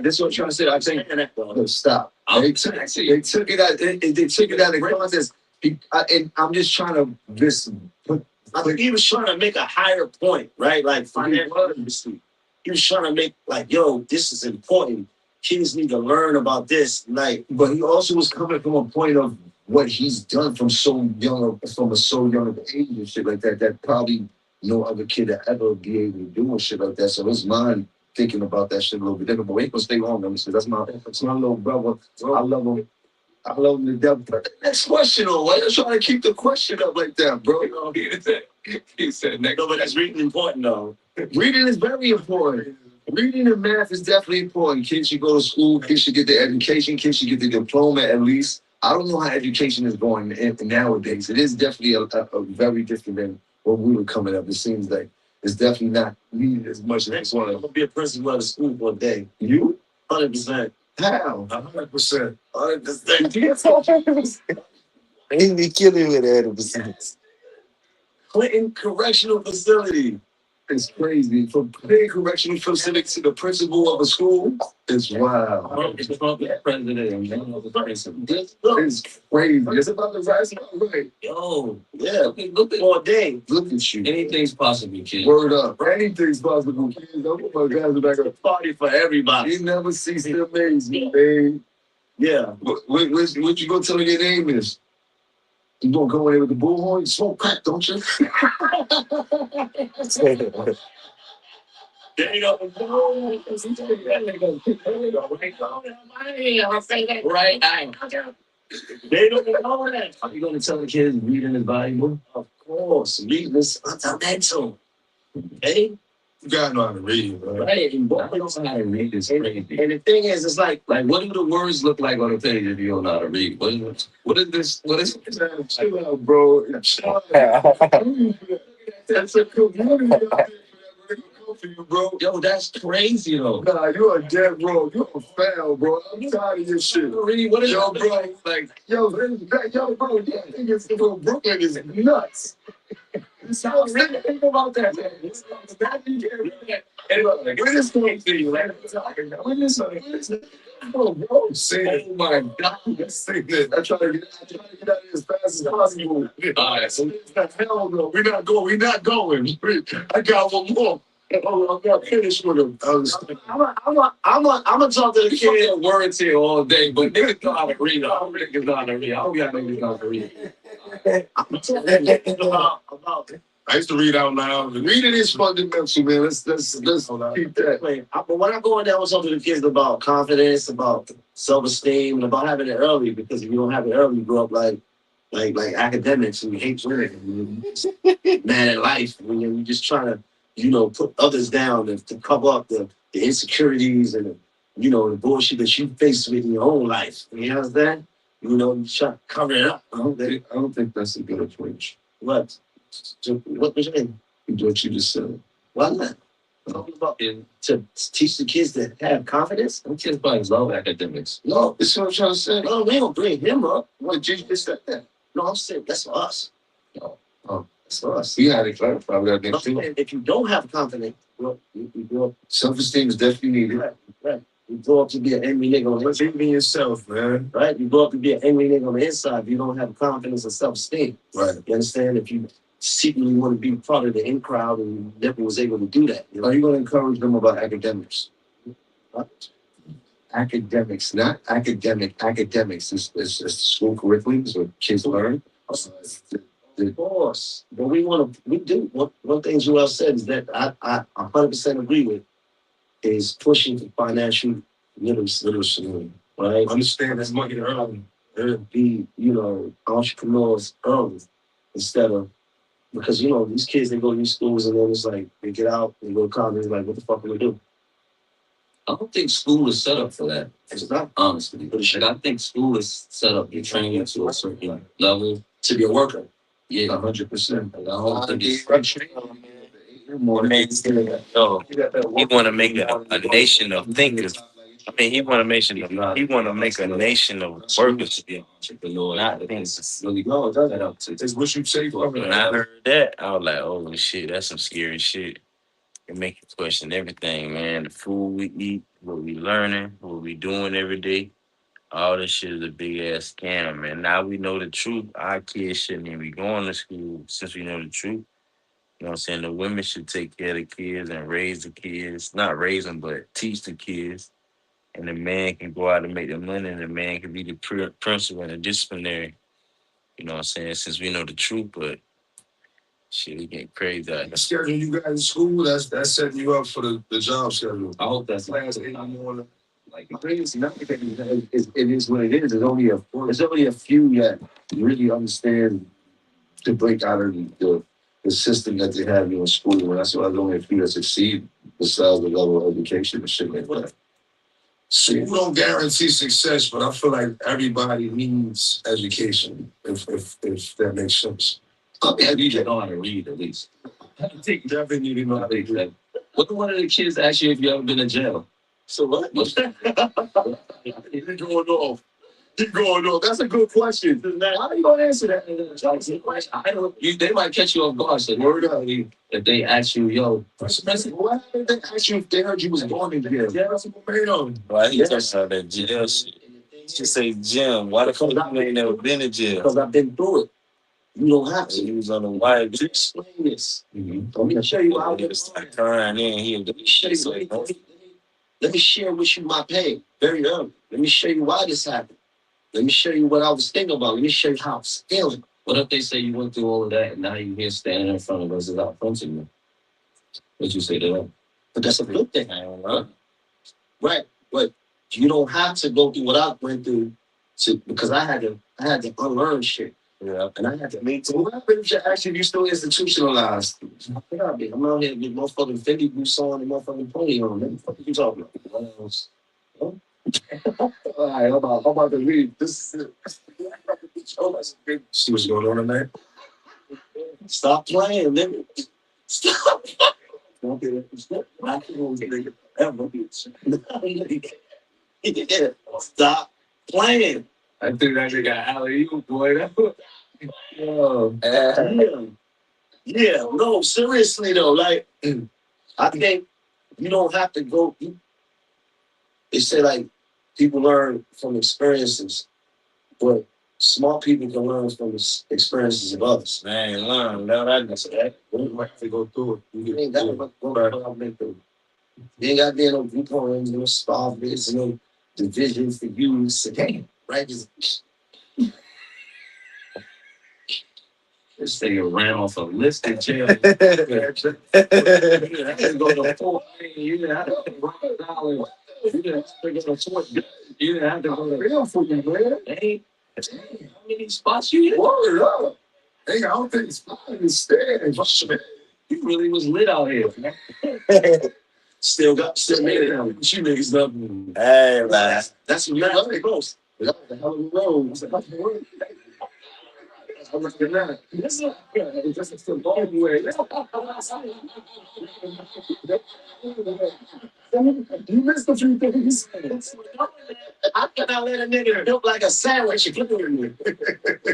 S4: this is what I'm trying to say. I'm saying, no, stop. They took it out. They took it out of context. And I'm just trying to put.
S2: I think he was trying to make a higher point, right? Like financial literacy. He was trying to make like, yo, this is important. Kids need to learn about this. Like,
S4: But he also was coming from a point of what he's done from a so young of age and shit like that. That probably no other kid will ever be able to do and shit like that. So his mind thinking about that shit a little bit different. But we ain't gonna stay on them. So that's my little brother. I love him. I love him to death. But next question, though. Why you trying to keep the question up like that, bro?
S3: He said next.
S2: no, but that's really important though.
S4: Reading is very important. Reading and math is definitely important. Kids should go to school. Kids should get their education. Kids should get their diploma at least. I don't know how education is going nowadays. It is definitely a very different than when we were coming up. It seems like it's definitely not needed as much as
S2: Next
S4: it
S2: one, I'm
S4: was.
S2: gonna be a principal at a school for a day.
S4: You?
S2: 100%.
S4: How?
S2: 100%. 100%.
S1: He be killing with 100%.
S2: Clinton Correctional Facility.
S4: It's crazy. From paying correctional facility to the principal of a school, it's wild.
S3: It's probably the president and one of the president.
S4: It's crazy. It's about the right.
S3: Yo,
S2: Yeah,
S3: look at
S2: for a day.
S4: Look at you.
S3: anything's possible, kid.
S4: Word up. Anything's possible, kids. I'm put my guys back
S2: A
S4: up.
S2: party for everybody.
S4: You never cease to amaze me, man.
S2: Yeah.
S4: What you gonna tell me your name is? You gonna go in there with the bullhorn? You smoke crack, don't you?
S2: There you go.
S3: Right now.
S2: They don't know that.
S3: Are you gonna tell the kids reading his Bible?
S2: Of course, reading is fundamental. Hey,
S4: You gotta know how to read, bro.
S2: right? And
S3: I don't know how to read. It's crazy.
S2: and the thing is, it's like
S3: Like, what do the words look like on the page if you don't know how to read? What is this? What is
S4: Chill out, bro. Chill out. That's a community out there for that. We're gonna come for you, bro.
S3: Yo, that's crazy though.
S4: Nah, you are dead wrong. You a foul, bro. I'm tired of your shit.
S3: Read, what is
S4: Yo,
S3: it
S4: bro.
S3: like?
S4: Yo, bro, yeah, niggas from Brooklyn is nuts.
S2: so really think about that, man. It's not you can't read that. And look, like,
S4: Where this going to you?
S2: like,
S4: When this, oh, bro, say
S3: Oh my God.
S4: say this. I try to get out of here as fast as possible.
S3: Alright, so
S4: Hell no, we're not going. I got one more. Oh, I'm not finished with him.
S2: I'm gonna talk to the
S3: you
S2: kid.
S3: get words here all day, but niggas know how to read. I don't niggas know how to read. I hope y'all niggas know how to read.
S2: I'm gonna talk to the kid about
S4: I used to read out loud. Reading is fundamental, man. Let's keep that.
S2: Like, but when I go in there, I was talking to the kids about confidence, about self-esteem, and about having it early. Because if you don't have it early, you grow up like academics and you hate learning. You're mad at life. You're just trying to, put others down to cover up the insecurities and the bullshit that you face with in your own life. You understand? You try to cover it up.
S4: I don't think that's a good approach.
S2: What? What was you mean?
S4: What you just said.
S2: Why not? Talking about to teach the kids to have confidence.
S3: Them kids probably love academics.
S2: No,
S4: This is what I'm trying to say.
S2: no, we don't bring him up.
S4: What you just said that.
S2: No, I'm saying that's for us. That's for us.
S4: We had to clarify that
S2: I'm
S4: next thing.
S2: saying if you don't have confidence, you grow up,
S4: Self-esteem is definitely needed.
S2: right. You grow up to be an angry nigga on the inside,
S4: Believe in yourself, man.
S2: right? You grow up to be an angry nigga on the inside. You don't have confidence and self-esteem.
S4: Right.
S2: You understand? If you secretly want to be part of the in crowd and you never was able to do that,
S4: Are you going to encourage them about academics?
S2: What?
S4: Academics, not academics. It's school curriculums or kids learn.
S2: Of course, but we do. One thing Joel said is that I 100% agree with is pushing for financial literacy, right?
S4: Understand that's money early.
S2: Be, entrepreneurs early instead of, because, these kids, they go to these schools and then it's like, they get out, they go to college, like, what the fuck do we do?
S3: I don't think school is set up for that.
S2: It's not
S3: Honestly, like, I think school is set up to train you to a certain level.
S2: to be a worker.
S3: Yeah,
S4: 100%.
S3: I don't think it's.
S1: Yo, he want to make a nation of thinkers. I mean, he want to make he want to make a nation of workers,
S3: Entrepreneur,
S1: not
S3: it's
S1: things.
S3: really
S4: No,
S3: set up to.
S4: it's what you say from
S1: When
S4: it.
S1: I heard that, I was like, "Oh shit, that's some scary shit." It make you question everything, man. The food we eat, what we learning, what we doing every day. All this shit is a big ass scam, man. Now we know the truth. Our kids shouldn't even be going to school since we know the truth. You know what I'm saying? The women should take care of the kids and raise the kids. Not raise them, but teach the kids. And the man can go out and make the money, and the man can be the principal and the disciplinary. You know what I'm saying? Since we know the truth, but shit, it getting crazy out
S4: The schedule you got in school, that's setting you up for the job schedule.
S3: I hope that's
S4: Class 8 in the morning.
S3: like
S2: My biggest nothing it is what it is. There's only a few that really understand to break out of the system that they have in school. And that's why there's only a few that succeed besides the level of education and shit like that.
S4: School don't guarantee success, but I feel like everybody needs education, if that makes sense.
S3: I mean, you should know how to read at least.
S4: I think definitely need to know how to read.
S3: What one of the kids ask you if you ever been in jail?
S2: So what?
S3: What's that?
S4: You're going off. You're going off. That's a good question.
S2: How are you gonna answer that?
S3: I don't. They might catch you off guard. So word up, if they ask you, yo,
S2: What happened? They asked you if they heard you was born in jail.
S4: Yeah, that's what made on.
S1: Why he
S2: Yes.
S1: talking about that jail shit? She say, Jim, why the fuck you ain't never been in jail?
S2: Because I've been through it. You don't have
S1: So he
S2: to.
S1: was on the white.
S2: Explain this.
S3: Mhm.
S2: Let me show you how.
S1: He was like crying in. He
S2: Let me show you.
S1: was like,
S2: Let me share with you my pain very early. Let me show you why this happened. Let me show you what I was thinking about. Let me show you how I was feeling.
S3: What if they say you went through all of that and now you're here standing in front of us without fronting you? What you say to them?
S2: But that's a good thing,
S1: I don't know.
S2: right? But you don't have to go through what I went through because I had to unlearn shit.
S1: Yeah.
S2: And I had to make so what happens if actually you still institutionalized? I'm out here with motherfucking Fendi boots on and motherfucking pony on. What the fuck are you talking about? What else? Huh? All right, I'm about to leave. This is it.
S4: See what's going on tonight?
S2: Stop playing, nigga. Stop. Don't get it. I can't nigga ever. Yeah. Stop playing.
S3: I think that nigga got alley oop, boy.
S2: Yeah. Yeah. No, seriously though. Like, I think you don't have to go. They say like people learn from experiences, but smart people can learn from the experiences of others.
S1: Man, learn. Now that I say,
S4: You might have to go through it. You
S2: You
S4: get
S2: ain't got
S4: through it.
S2: what I've been through. You ain't got there no viewpoints, no starvers, no divisions for you. So, damn, right? Just,
S3: This nigga ran off a list in jail. You didn't have to go to 4 million. You didn't have to go to $1. You didn't have to go to $4. You didn't have to go to
S2: real for you, man.
S3: Hey, how many spots you hit?
S4: Word up. Hey, I don't think it's fine to stand.
S3: You really was lit out here, man.
S2: Still made it out. You niggas up.
S1: Hey, man.
S2: That's what matters the most. That was a hell of a road. That's a hell of a road. I recognize. This is the long way. You missed a few things. How can I let a nigga built like a sandwich play with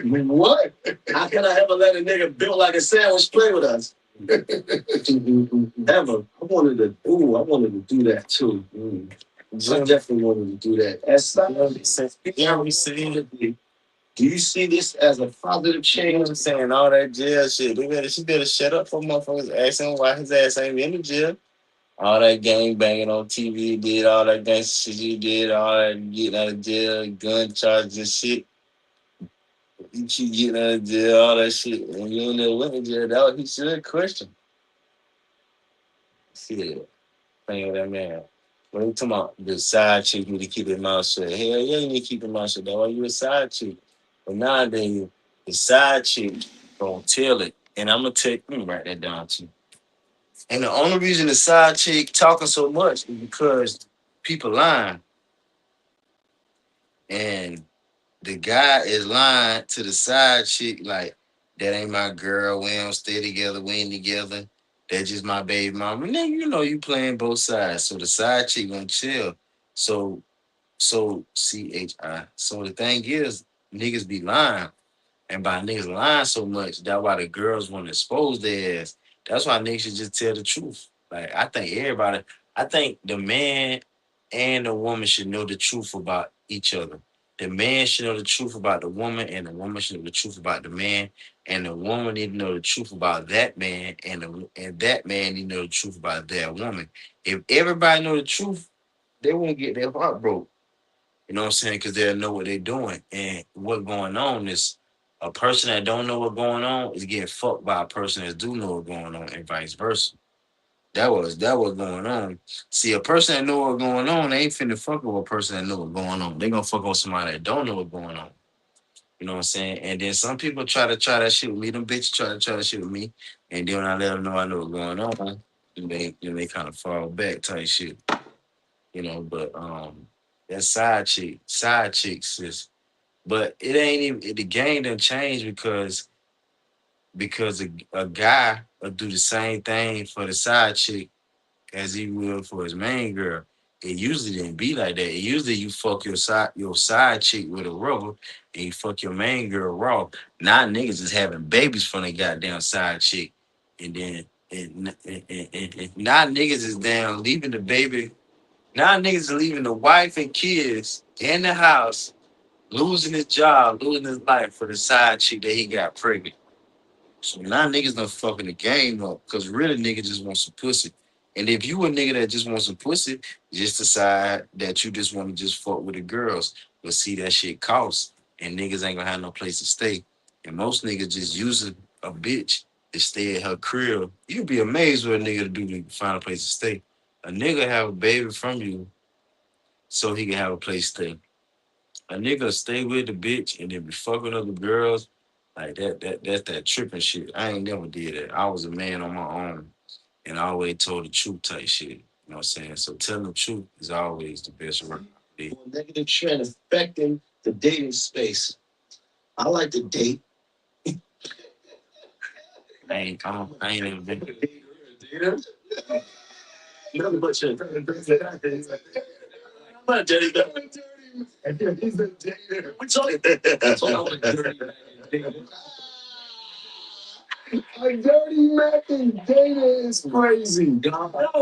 S2: me? What? How can I ever let a nigga built like a sandwich play with us? Ever. I wanted to do that too. I definitely wanted to do that. Do you see this as a positive
S1: You know
S2: change?
S1: what I'm saying? All that jail shit. She better shut up for motherfuckers asking why his ass ain't in the jail. All that gang banging on TV, did all that gangster shit you did, all that getting out of jail, gun charges and shit. You keep getting out of jail, all that shit. And you ain't never went to jail. That was, he should question. Shit. Playing with that man. When you talking about the side chick need to keep his mouth shut. Hell yeah, you need to keep your mouth shut. That's why you a side chick. But nowadays, the side chick gonna tell it. And I'm gonna let me write that down too. And the only reason the side chick talking so much is because people lying. And the guy is lying to the side chick like, that ain't my girl. We don't stay together. We ain't together. That's just my baby mama. Nigga, you know you playing both sides. So the side chick gonna chill. So CHI. So the thing is, niggas be lying. And by niggas lying so much, that's why the girls want to expose their ass. That's why niggas should just tell the truth. Like I think the man and the woman should know the truth about each other. The man should know the truth about the woman, and the woman should know the truth about the man, and the woman need to know the truth about that man, and that man need to know the truth about that woman. If everybody know the truth, they won't get their heart broke. You know what I'm saying? Because they'll know what they're doing. And what going on is a person that don't know what's going on is getting fucked by a person that do know what's going on and vice versa. That was going on. See, a person that know what's going on, they ain't finna fuck with a person that know what's going on. They gonna fuck with somebody that don't know what's going on. You know what I'm saying? And then some people try that shit with me. Them bitches try that shit with me. And then when I let them know I know what's going on, they kind of fall back type shit. But that side chicks is, but it ain't even the game done changed because a guy will do the same thing for the side chick as he will for his main girl. It usually didn't be like that. It usually you fuck your side chick with a rubber and you fuck your main girl raw. Now niggas is having babies from the goddamn side chick. And then and now niggas is down leaving the baby. Now niggas are leaving the wife and kids in the house, losing his job, losing his life for the side chick that he got pregnant. So now niggas done fucking the game up because really niggas just want some pussy. And if you a nigga that just wants some pussy, just decide that you just want to just fuck with the girls. But see that shit costs and niggas ain't gonna have no place to stay. And most niggas just using a bitch to stay at her crib. You'd be amazed what a nigga do to find a place to stay. A nigga have a baby from you so he can have a place to stay. A nigga stay with the bitch and then be fucking other girls. Like that's that tripping shit. I ain't never did that. I was a man on my own and I always told the truth type shit. You know what I'm saying? So telling the truth is always the best work.
S2: Negative trend affecting the dating space. I like to date.
S1: I ain't never been.
S2: Dater? Nothing but shit. I'm not dating that. He's a dater. What's all a dirty Mac and data is crazy.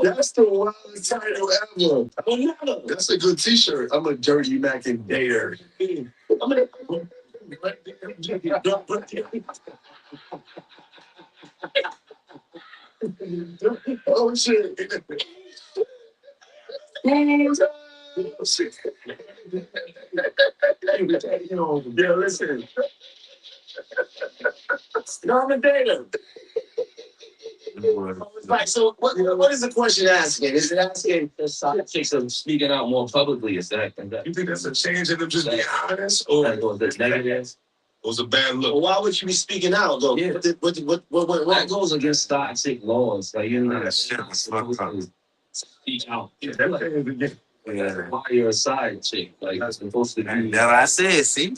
S2: That's the wildest title ever. That's a good T-shirt. I'm a dirty Mac and dater. I'm a oh shit. Oh shit. Yeah, listen. I'm a dater. Right. So what is the question asking? Is it asking
S3: The side chicks are speaking out more publicly. Is that?
S4: You think that's a change in them just being honest, or
S3: the negative?
S4: was a bad
S2: well,
S4: look?
S2: why would you be speaking out though?
S3: Yeah. That goes against toxic laws. Like you're not supposed to speak out. Why you're a side chick? Like that's supposed to be.
S1: That's what I said. See,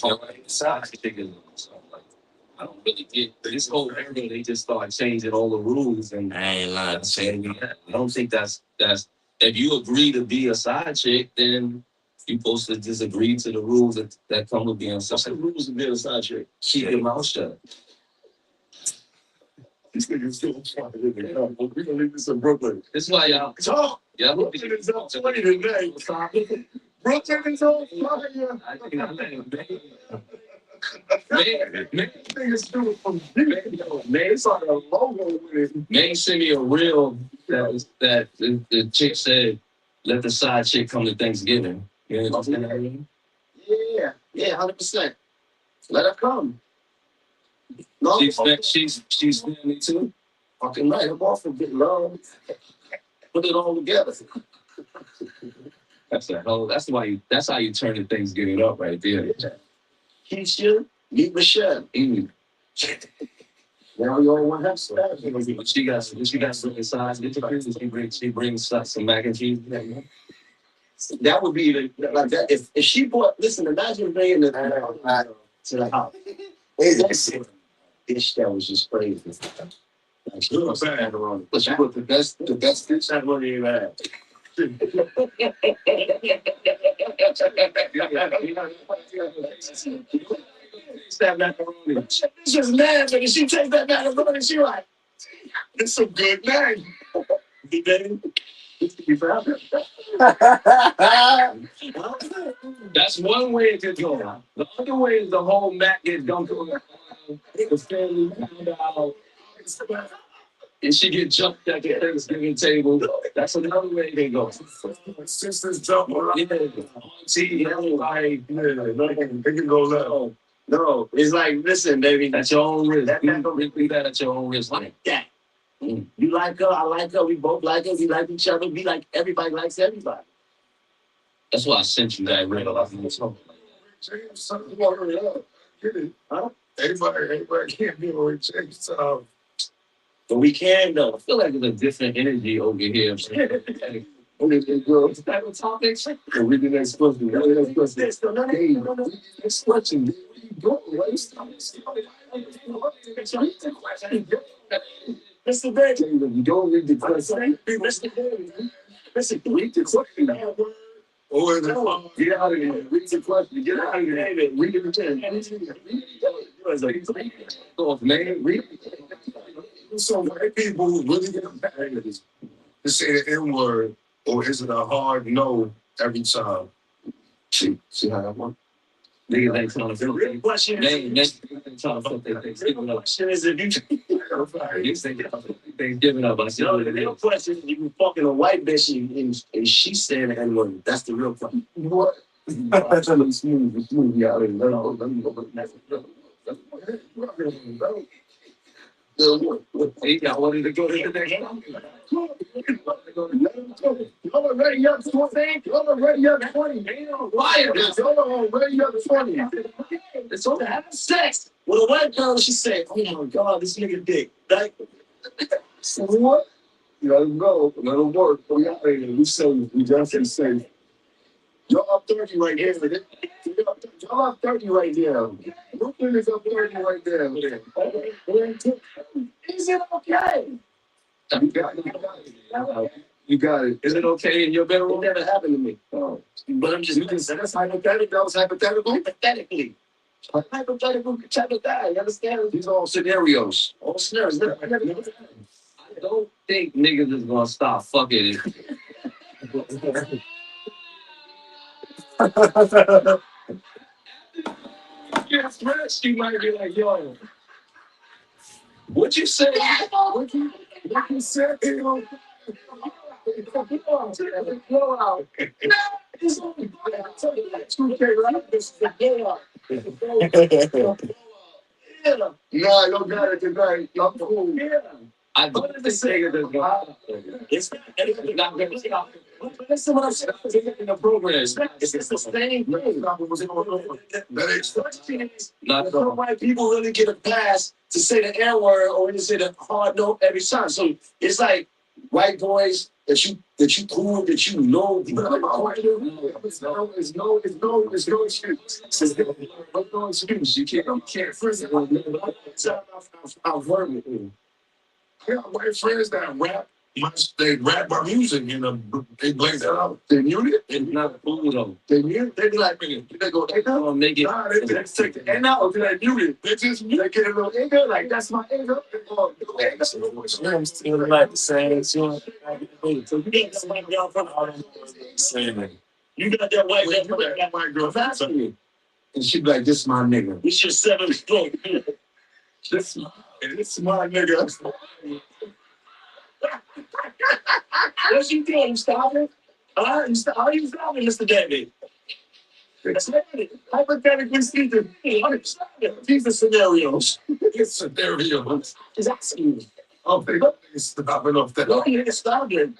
S3: Side chick is like I don't really get this whole area. They just start changing all the rules, and
S1: I ain't lying.
S3: I don't think that's if you agree to be a side chick, then you're supposed to just agree to the rules that come with being a
S2: What's the
S3: side.
S2: rules of being a side chick?
S3: Keep your mouth shut.
S2: These niggas still trying to live in We're gonna leave this in Brooklyn.
S3: This is why y'all.
S2: Talk.
S3: Y'all
S2: Brooklyn is on fire today. Brooklyn is on fire.
S3: I think I think
S2: Niggas do it from They saw the logo with it.
S3: May sent me a reel that the chick said, "Let the side chick come to Thanksgiving." You know what I'm saying?
S2: Yeah, 100%. Let her come. No,
S3: She's family too.
S2: fucking right. I'm off of get love. Put it all together.
S3: That's how you turn the Thanksgiving up right there.
S2: Keisha, meet Michelle. Now you all want to have stuff.
S3: But she got some size. She brings some mac and cheese.
S2: That would be like that. If she bought, listen, imagine bringing the to the house. That's a dish that was just crazy. Like, she was bad. But she was the best dish I ever even had. That macaroni. She's just mad because she takes that macaroni. She like, it's some good name. Good name.
S3: That's one way it could go. The other way is the whole Mac gets dumped on the family found out, and she get jumped at the Thanksgiving table. That's another way they go.
S2: Sisters jump around.
S3: See, like,
S2: They can go low. No, it's like, listen, baby.
S3: at your own risk.
S2: That
S3: Repeat that at your own risk.
S2: like that. You like her, I like her, we both like her, we like each other, we like everybody likes everybody.
S3: That's why I sent you that ring.
S2: James, something you want to love. Get it? Huh? Everybody can't be on James. But we can though.
S3: I feel like there's a different energy over here.
S2: Okay, girl. It's type of topics. And we the next question. Next question. Hey, next question. Where you go? Why you stop? Mr. Baby, you don't read the question. Mr. Baby, listen, read the question. Oh, is it? Get out of here. Read the question. Get out of here. Read it again.
S3: Oh, man,
S2: Read it. So white people really get mad at this. To say the N word, or is it a hard no every time? See how that works?
S3: niggas ain't trying to feel
S2: The real question is,
S3: trying to feel
S2: the real question is if you
S3: You say Thanksgiving up. I said,
S2: no, the real question is if you fucking a white bitch and she saying the N word. That's the real question. What? That's a smooth, y'all. Let me go.
S3: hey, I wanted to go to the next one.
S2: Y'all already up 20. Y'all already up 20. Y'all already up 20. It's on having sex with a white girl. She said, "Oh my God, this nigga dick." Like, so what? You let him go. Let him work. We out here. We safe. We definitely safe. Y'all up 30 right here. Y'all up 30 right there. Brooklyn is up 30 right there. Is it okay? You got it. You got it.
S3: Is it okay in your
S2: It
S3: bedroom?
S2: never happened to me. But I'm just that's hypothetical. That was hypothetical. Hypothetically. Hypothetical type of guy. You understand?
S4: These are all scenarios.
S2: All scenarios.
S3: I don't think niggas is gonna stop fucking. You're fresh, you might be like, yo, what you say?
S2: What you said? Blow out. It's only 2K, right? This is the blowout. Yeah. No, I don't got it tonight. I'm cool. Yeah.
S3: I don't think niggas is gonna.
S2: It's not gonna stop. That's what I'm saying in the program. It's the same thing.
S3: Not
S2: Some white people really get a pass to say the N word or to say the hard no every time. So it's like white boys that you cool that you know. It's no excuse. It's no excuse. You can't freeze it. I've heard it. I got white friends that rap. They rap my music and they blaze that out. They mute it.
S3: it's not cool though.
S2: They mute it. They be like, they go, they
S3: Gonna make it.
S2: nah, they just take the N out or they mute it. They just mute. They get a little anger, like that's my anger. I'm still like the same. So you got that white girl from you got that white girl from that white girl. Asking me. And she be like, this my nigga. This your 7th stroke. This my nigga. What's you doing? You stopping? Are you stopping, Mr. David? Hypothetically speaking, these are scenarios. It's scenarios. He's asking you. Oh, they don't stopping off that. No nigga stopping.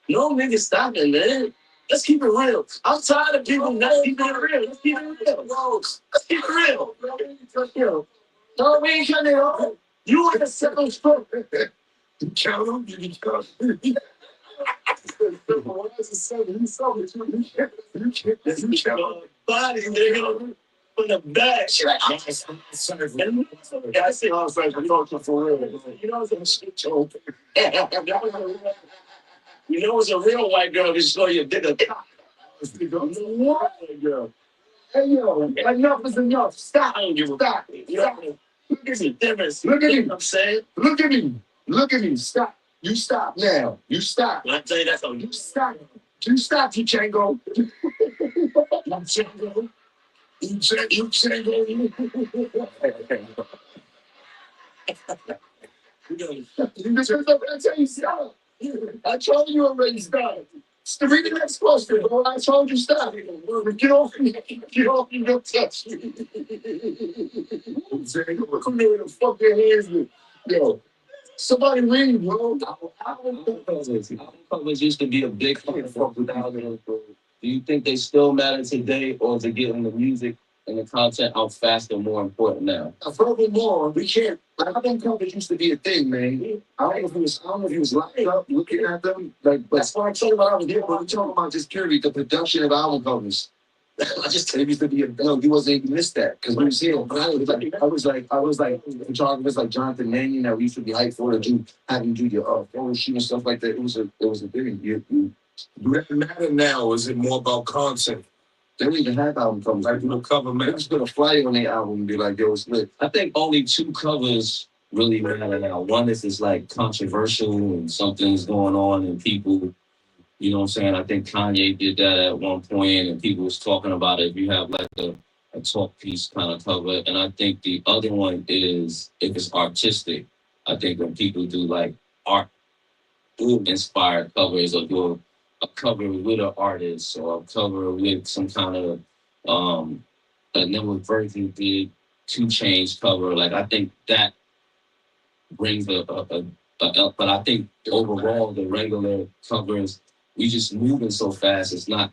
S2: No nigga stopping, man. Let's keep it real. I'm tired of people not keeping it real. Let's keep it real. Let's keep it real. No, we ain't cutting it off. You in the 7th stroke. You count them, you count them. You count body, nigga. From the back. She like, I'm just sorry. Yeah, I see how I'm saying, but you know, for real. You know, it's a shit show. You You know it's a real white girl because you saw your dick a cock. What? White girl. Hey yo, enough is enough. Stop. I don't give a stop. Stop. Look at me. Difference. Look at me. I'm saying. Look at me. Look at me. Stop. You stop now. You stop. I tell you that's all. You stop. You stop, you Django. You Django. You Django. I tell you, stop. I told you already, stop. Read the next question, bro. I told you stop. Get off me. Get off me. Don't touch me. Come here and fuck your hands with. Yo, somebody read, bro.
S3: Album covers used to be a big fuck without it. Do you think they still matter today, or is it getting the music and the content out faster more important now?
S4: Furthermore, we can't. Album covers used to be a thing, man. I don't know if he was locked up looking at them. Like, but that's why I'm talking about album covers. But I'm talking about just purely the production of album covers. I just tell you, used to be a no. You wasn't even missed that because we was here. I was like, John was like Jonathan Mannion that we used to be hyped for to do, having do your photo shoot and stuff like that. It was a thing. Do that matter now? Or is it more about content? They don't even have album covers. Like people cover, man. Just put a flyer on their album and be like, yo, it's lit.
S3: I think only two covers really matter now. One is it's like controversial and something's going on and people, you know what I'm saying? I think Kanye did that at one point and people was talking about it. If you have like a talk piece kind of cover. And I think the other one is if it's artistic. I think when people do like art inspired covers or do a cover with an artist or a cover with some kind of another version did 2 Chainz cover. Like I think that brings but I think overall the regular covers we just moving so fast. It's not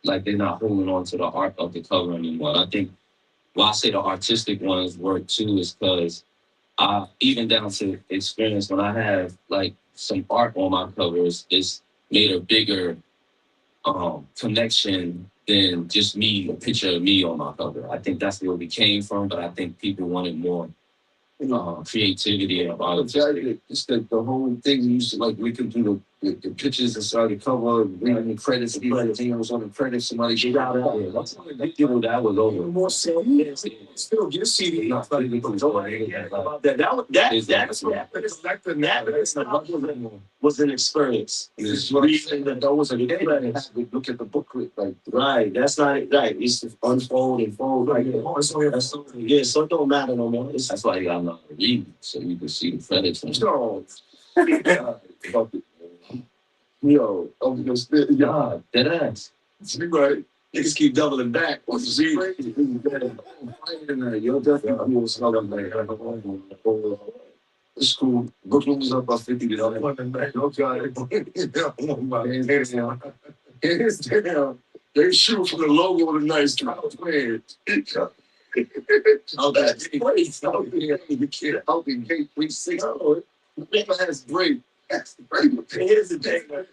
S3: like they're not holding on to the art of the cover anymore. I think why I say the artistic ones work too is because even down to experience when I have like some art on my covers, it's made a bigger connection than just me, a picture of me on my cover. I think that's where we came from, but I think people wanted more creativity about it.
S4: It's the whole thing we used to like. We could do the pictures inside the cover, reading the credits. Everything was on the credits. Somebody
S3: Jada. That's what they did. That was over.
S4: More sales. Still get CD. Not funny.
S2: That was an experience.
S4: Reading that was a game. Look at the booklet, like
S2: right. That's not it. Right. It's to unfold and fold. Like yeah. So it don't matter no more.
S3: That's why you gotta know how to read, so you can see the credits.
S4: No. Yo, I'm gonna spit.
S3: Yeah, dead ass.
S4: See, right. Niggas keep doubling back. What's the Z? Yo, definitely cool. Smelling like it's cool. Brooklyn was up by 50 to they shoot from the logo of the nice house, man. Oh, that's great. You can't help it. Gate 360. Oh, it has great. That's great. Here's the thing, man.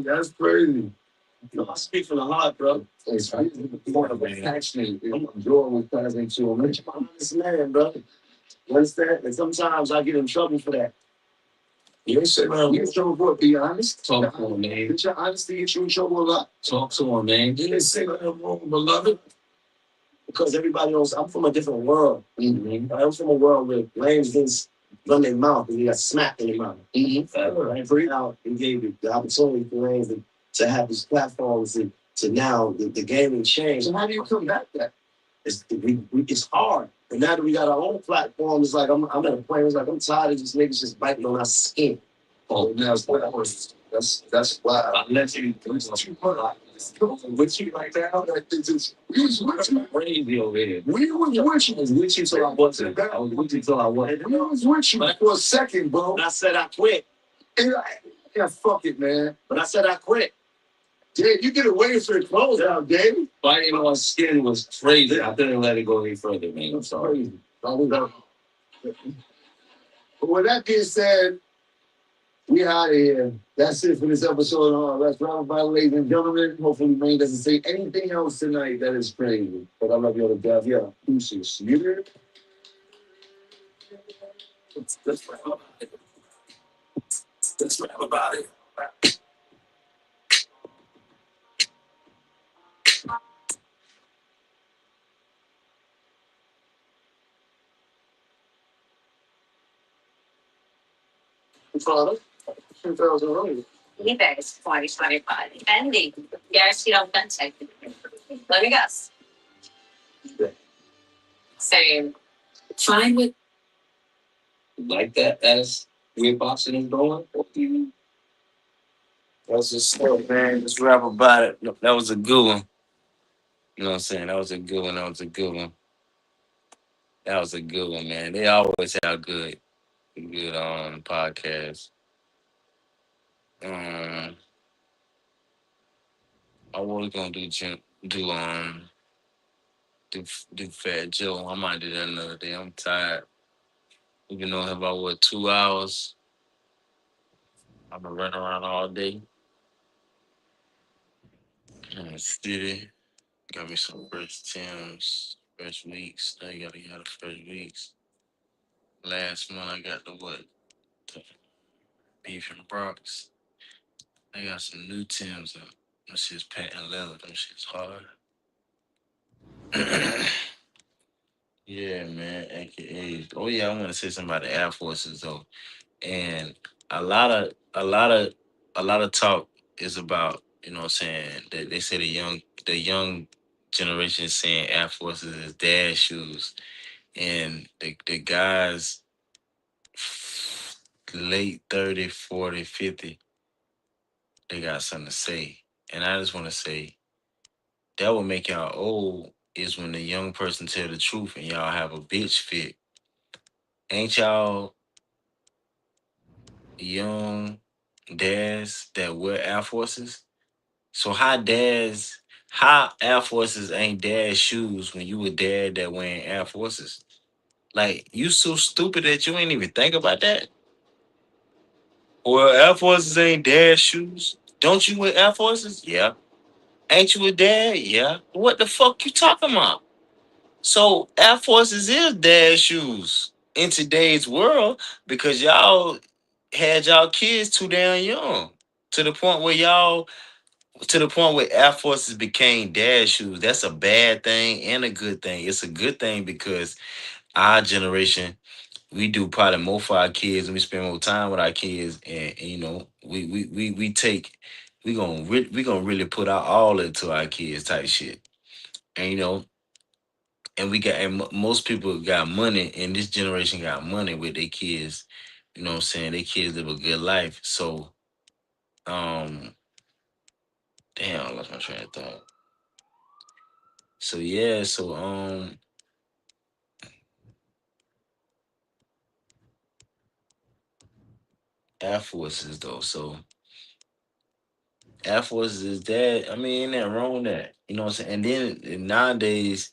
S4: That's crazy.
S2: You know, I speak from the heart, bro.
S4: It's passionate. I'm enjoying what's passing to him.
S2: I'm an honest man, bro. You understand? And sometimes I get in trouble for that.
S4: You ain't say, man, you in trouble for it. Be honest.
S3: Talk to him, man.
S4: Did your honesty get you in trouble a lot?
S3: Talk to him, man.
S4: You didn't say nothing wrong, beloved.
S2: Because everybody knows I'm from a different world.
S4: Mm-hmm.
S2: I'm from a world where lanes didn't run their mouth and you got smacked in their mouth. And for out and gave the opportunity for lanes to have these platforms and to now the gaming changed.
S4: So how do you combat that?
S2: It's hard. And now that we got our own platform, it's like I'm at a point. It's like I'm tired of just niggas just biting on our skin.
S4: Oh, now it's that's why
S3: I let you do
S4: too much. With you like that, we was with you.
S3: crazy over here.
S4: We was with you.
S3: I was with you till I wasn't. I was with you till I wasn't.
S4: We was with you for a second, bro.
S2: But I said I quit.
S4: Yeah, fuck it, man.
S2: But I said I quit.
S4: Dave, you get away for your clothes out, Dave.
S3: Biting on skin was crazy. I couldn't let it go any further, man. I'm sorry.
S4: But with that being said, we out of here. That's it for this episode of Let's Ride By, ladies and gentlemen. Hopefully, Maine doesn't say anything else tonight that is crazy. But I love you all to death. Yeah, deuces. You hear? Let's
S3: Let's rap about it.
S2: Father, 2008. eBay's 2025 ending. Guaranteed authentic. Let me guess. Same. Fine with
S3: Like that as we're boxing and going.
S1: That's just stuff, man. Just rap about it. That was a good one. You know what I'm saying? That was a good one. That was a good one. That was a good one, man. They always have good podcasts. Um, I was gonna do do do Fat Joe. I might do that another day. I'm tired. We've been on here about what 2 hours. I've been running around all day. In the city. Got me some fresh Tims, fresh weeks. Now you gotta get the fresh weeks. Last month I got the what? The beef and Brox. I got some new Tims up. Them shit's patent leather. Them shit's hard. Yeah, man. AKA. Oh yeah, I want to say something about the Air Forces though. And a lot of talk is about, what I'm saying, that they say the young generation is saying Air Forces is dad shoes. And the guys late 30, 40, 50, they got something to say. And I just want to say that will make y'all old is when the young person tell the truth and y'all have a bitch fit. Ain't y'all young dads that wear Air Forces? So how Air Forces ain't dad shoes when you a dad that wearing Air Forces? Like you so stupid that you ain't even think about that. Well, Air Forces ain't dad shoes. Don't you wear Air Forces? Yeah. Ain't you a dad? Yeah. What the fuck you talking about? So Air Forces is dad shoes in today's world because y'all had y'all kids too damn young to the point where Air Forces became dad shoes. That's a bad thing and a good thing. It's a good thing because our generation we do probably more for our kids and we spend more time with our kids and we gonna really put our all into our kids type shit. And and most people got money and this generation got money with their kids. You know what I'm saying? Their kids live a good life. So um damn, I lost my train of thought. So yeah, so Air Forces though. So Air Forces is that. I mean, ain't nothing wrong with that. You know what I'm saying? And then nowadays,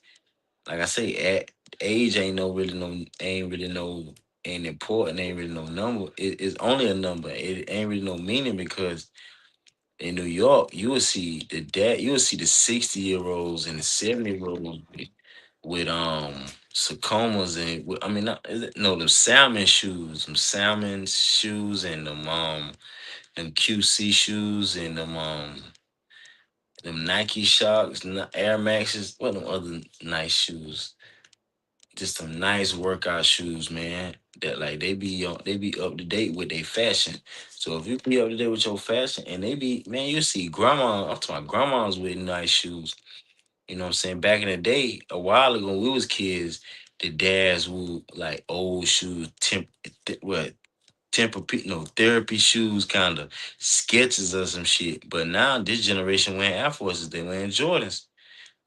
S1: like I say, age ain't really no ain't important, ain't really no number. It's only a number. It ain't really no meaning because in New York, you will see the 60-year olds and the 70-year olds with Sacomas and I mean not, is it, no them salmon shoes and them QC shoes and them Nike Shocks, Air Maxes, what them other nice shoes. Just some nice workout shoes, man. That like they be up to date with their fashion. So if you be up to date with your fashion, and they be man, you see grandma. I'm talking about grandmas with nice shoes. You know what I'm saying? Back in the day, a while ago, when we was kids, the dads would like old shoes, what no therapy shoes, kind of sketches or some shit. But now this generation wearing Air Forces, they wearing Jordans.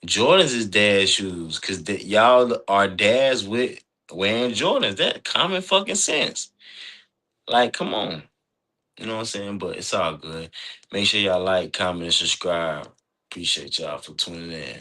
S1: Jordans is dad shoes because y'all are dads with wearing Jordans. That common fucking sense. Like, come on. You know what I'm saying? But it's all good. Make sure y'all like, comment, and subscribe. Appreciate y'all for tuning in.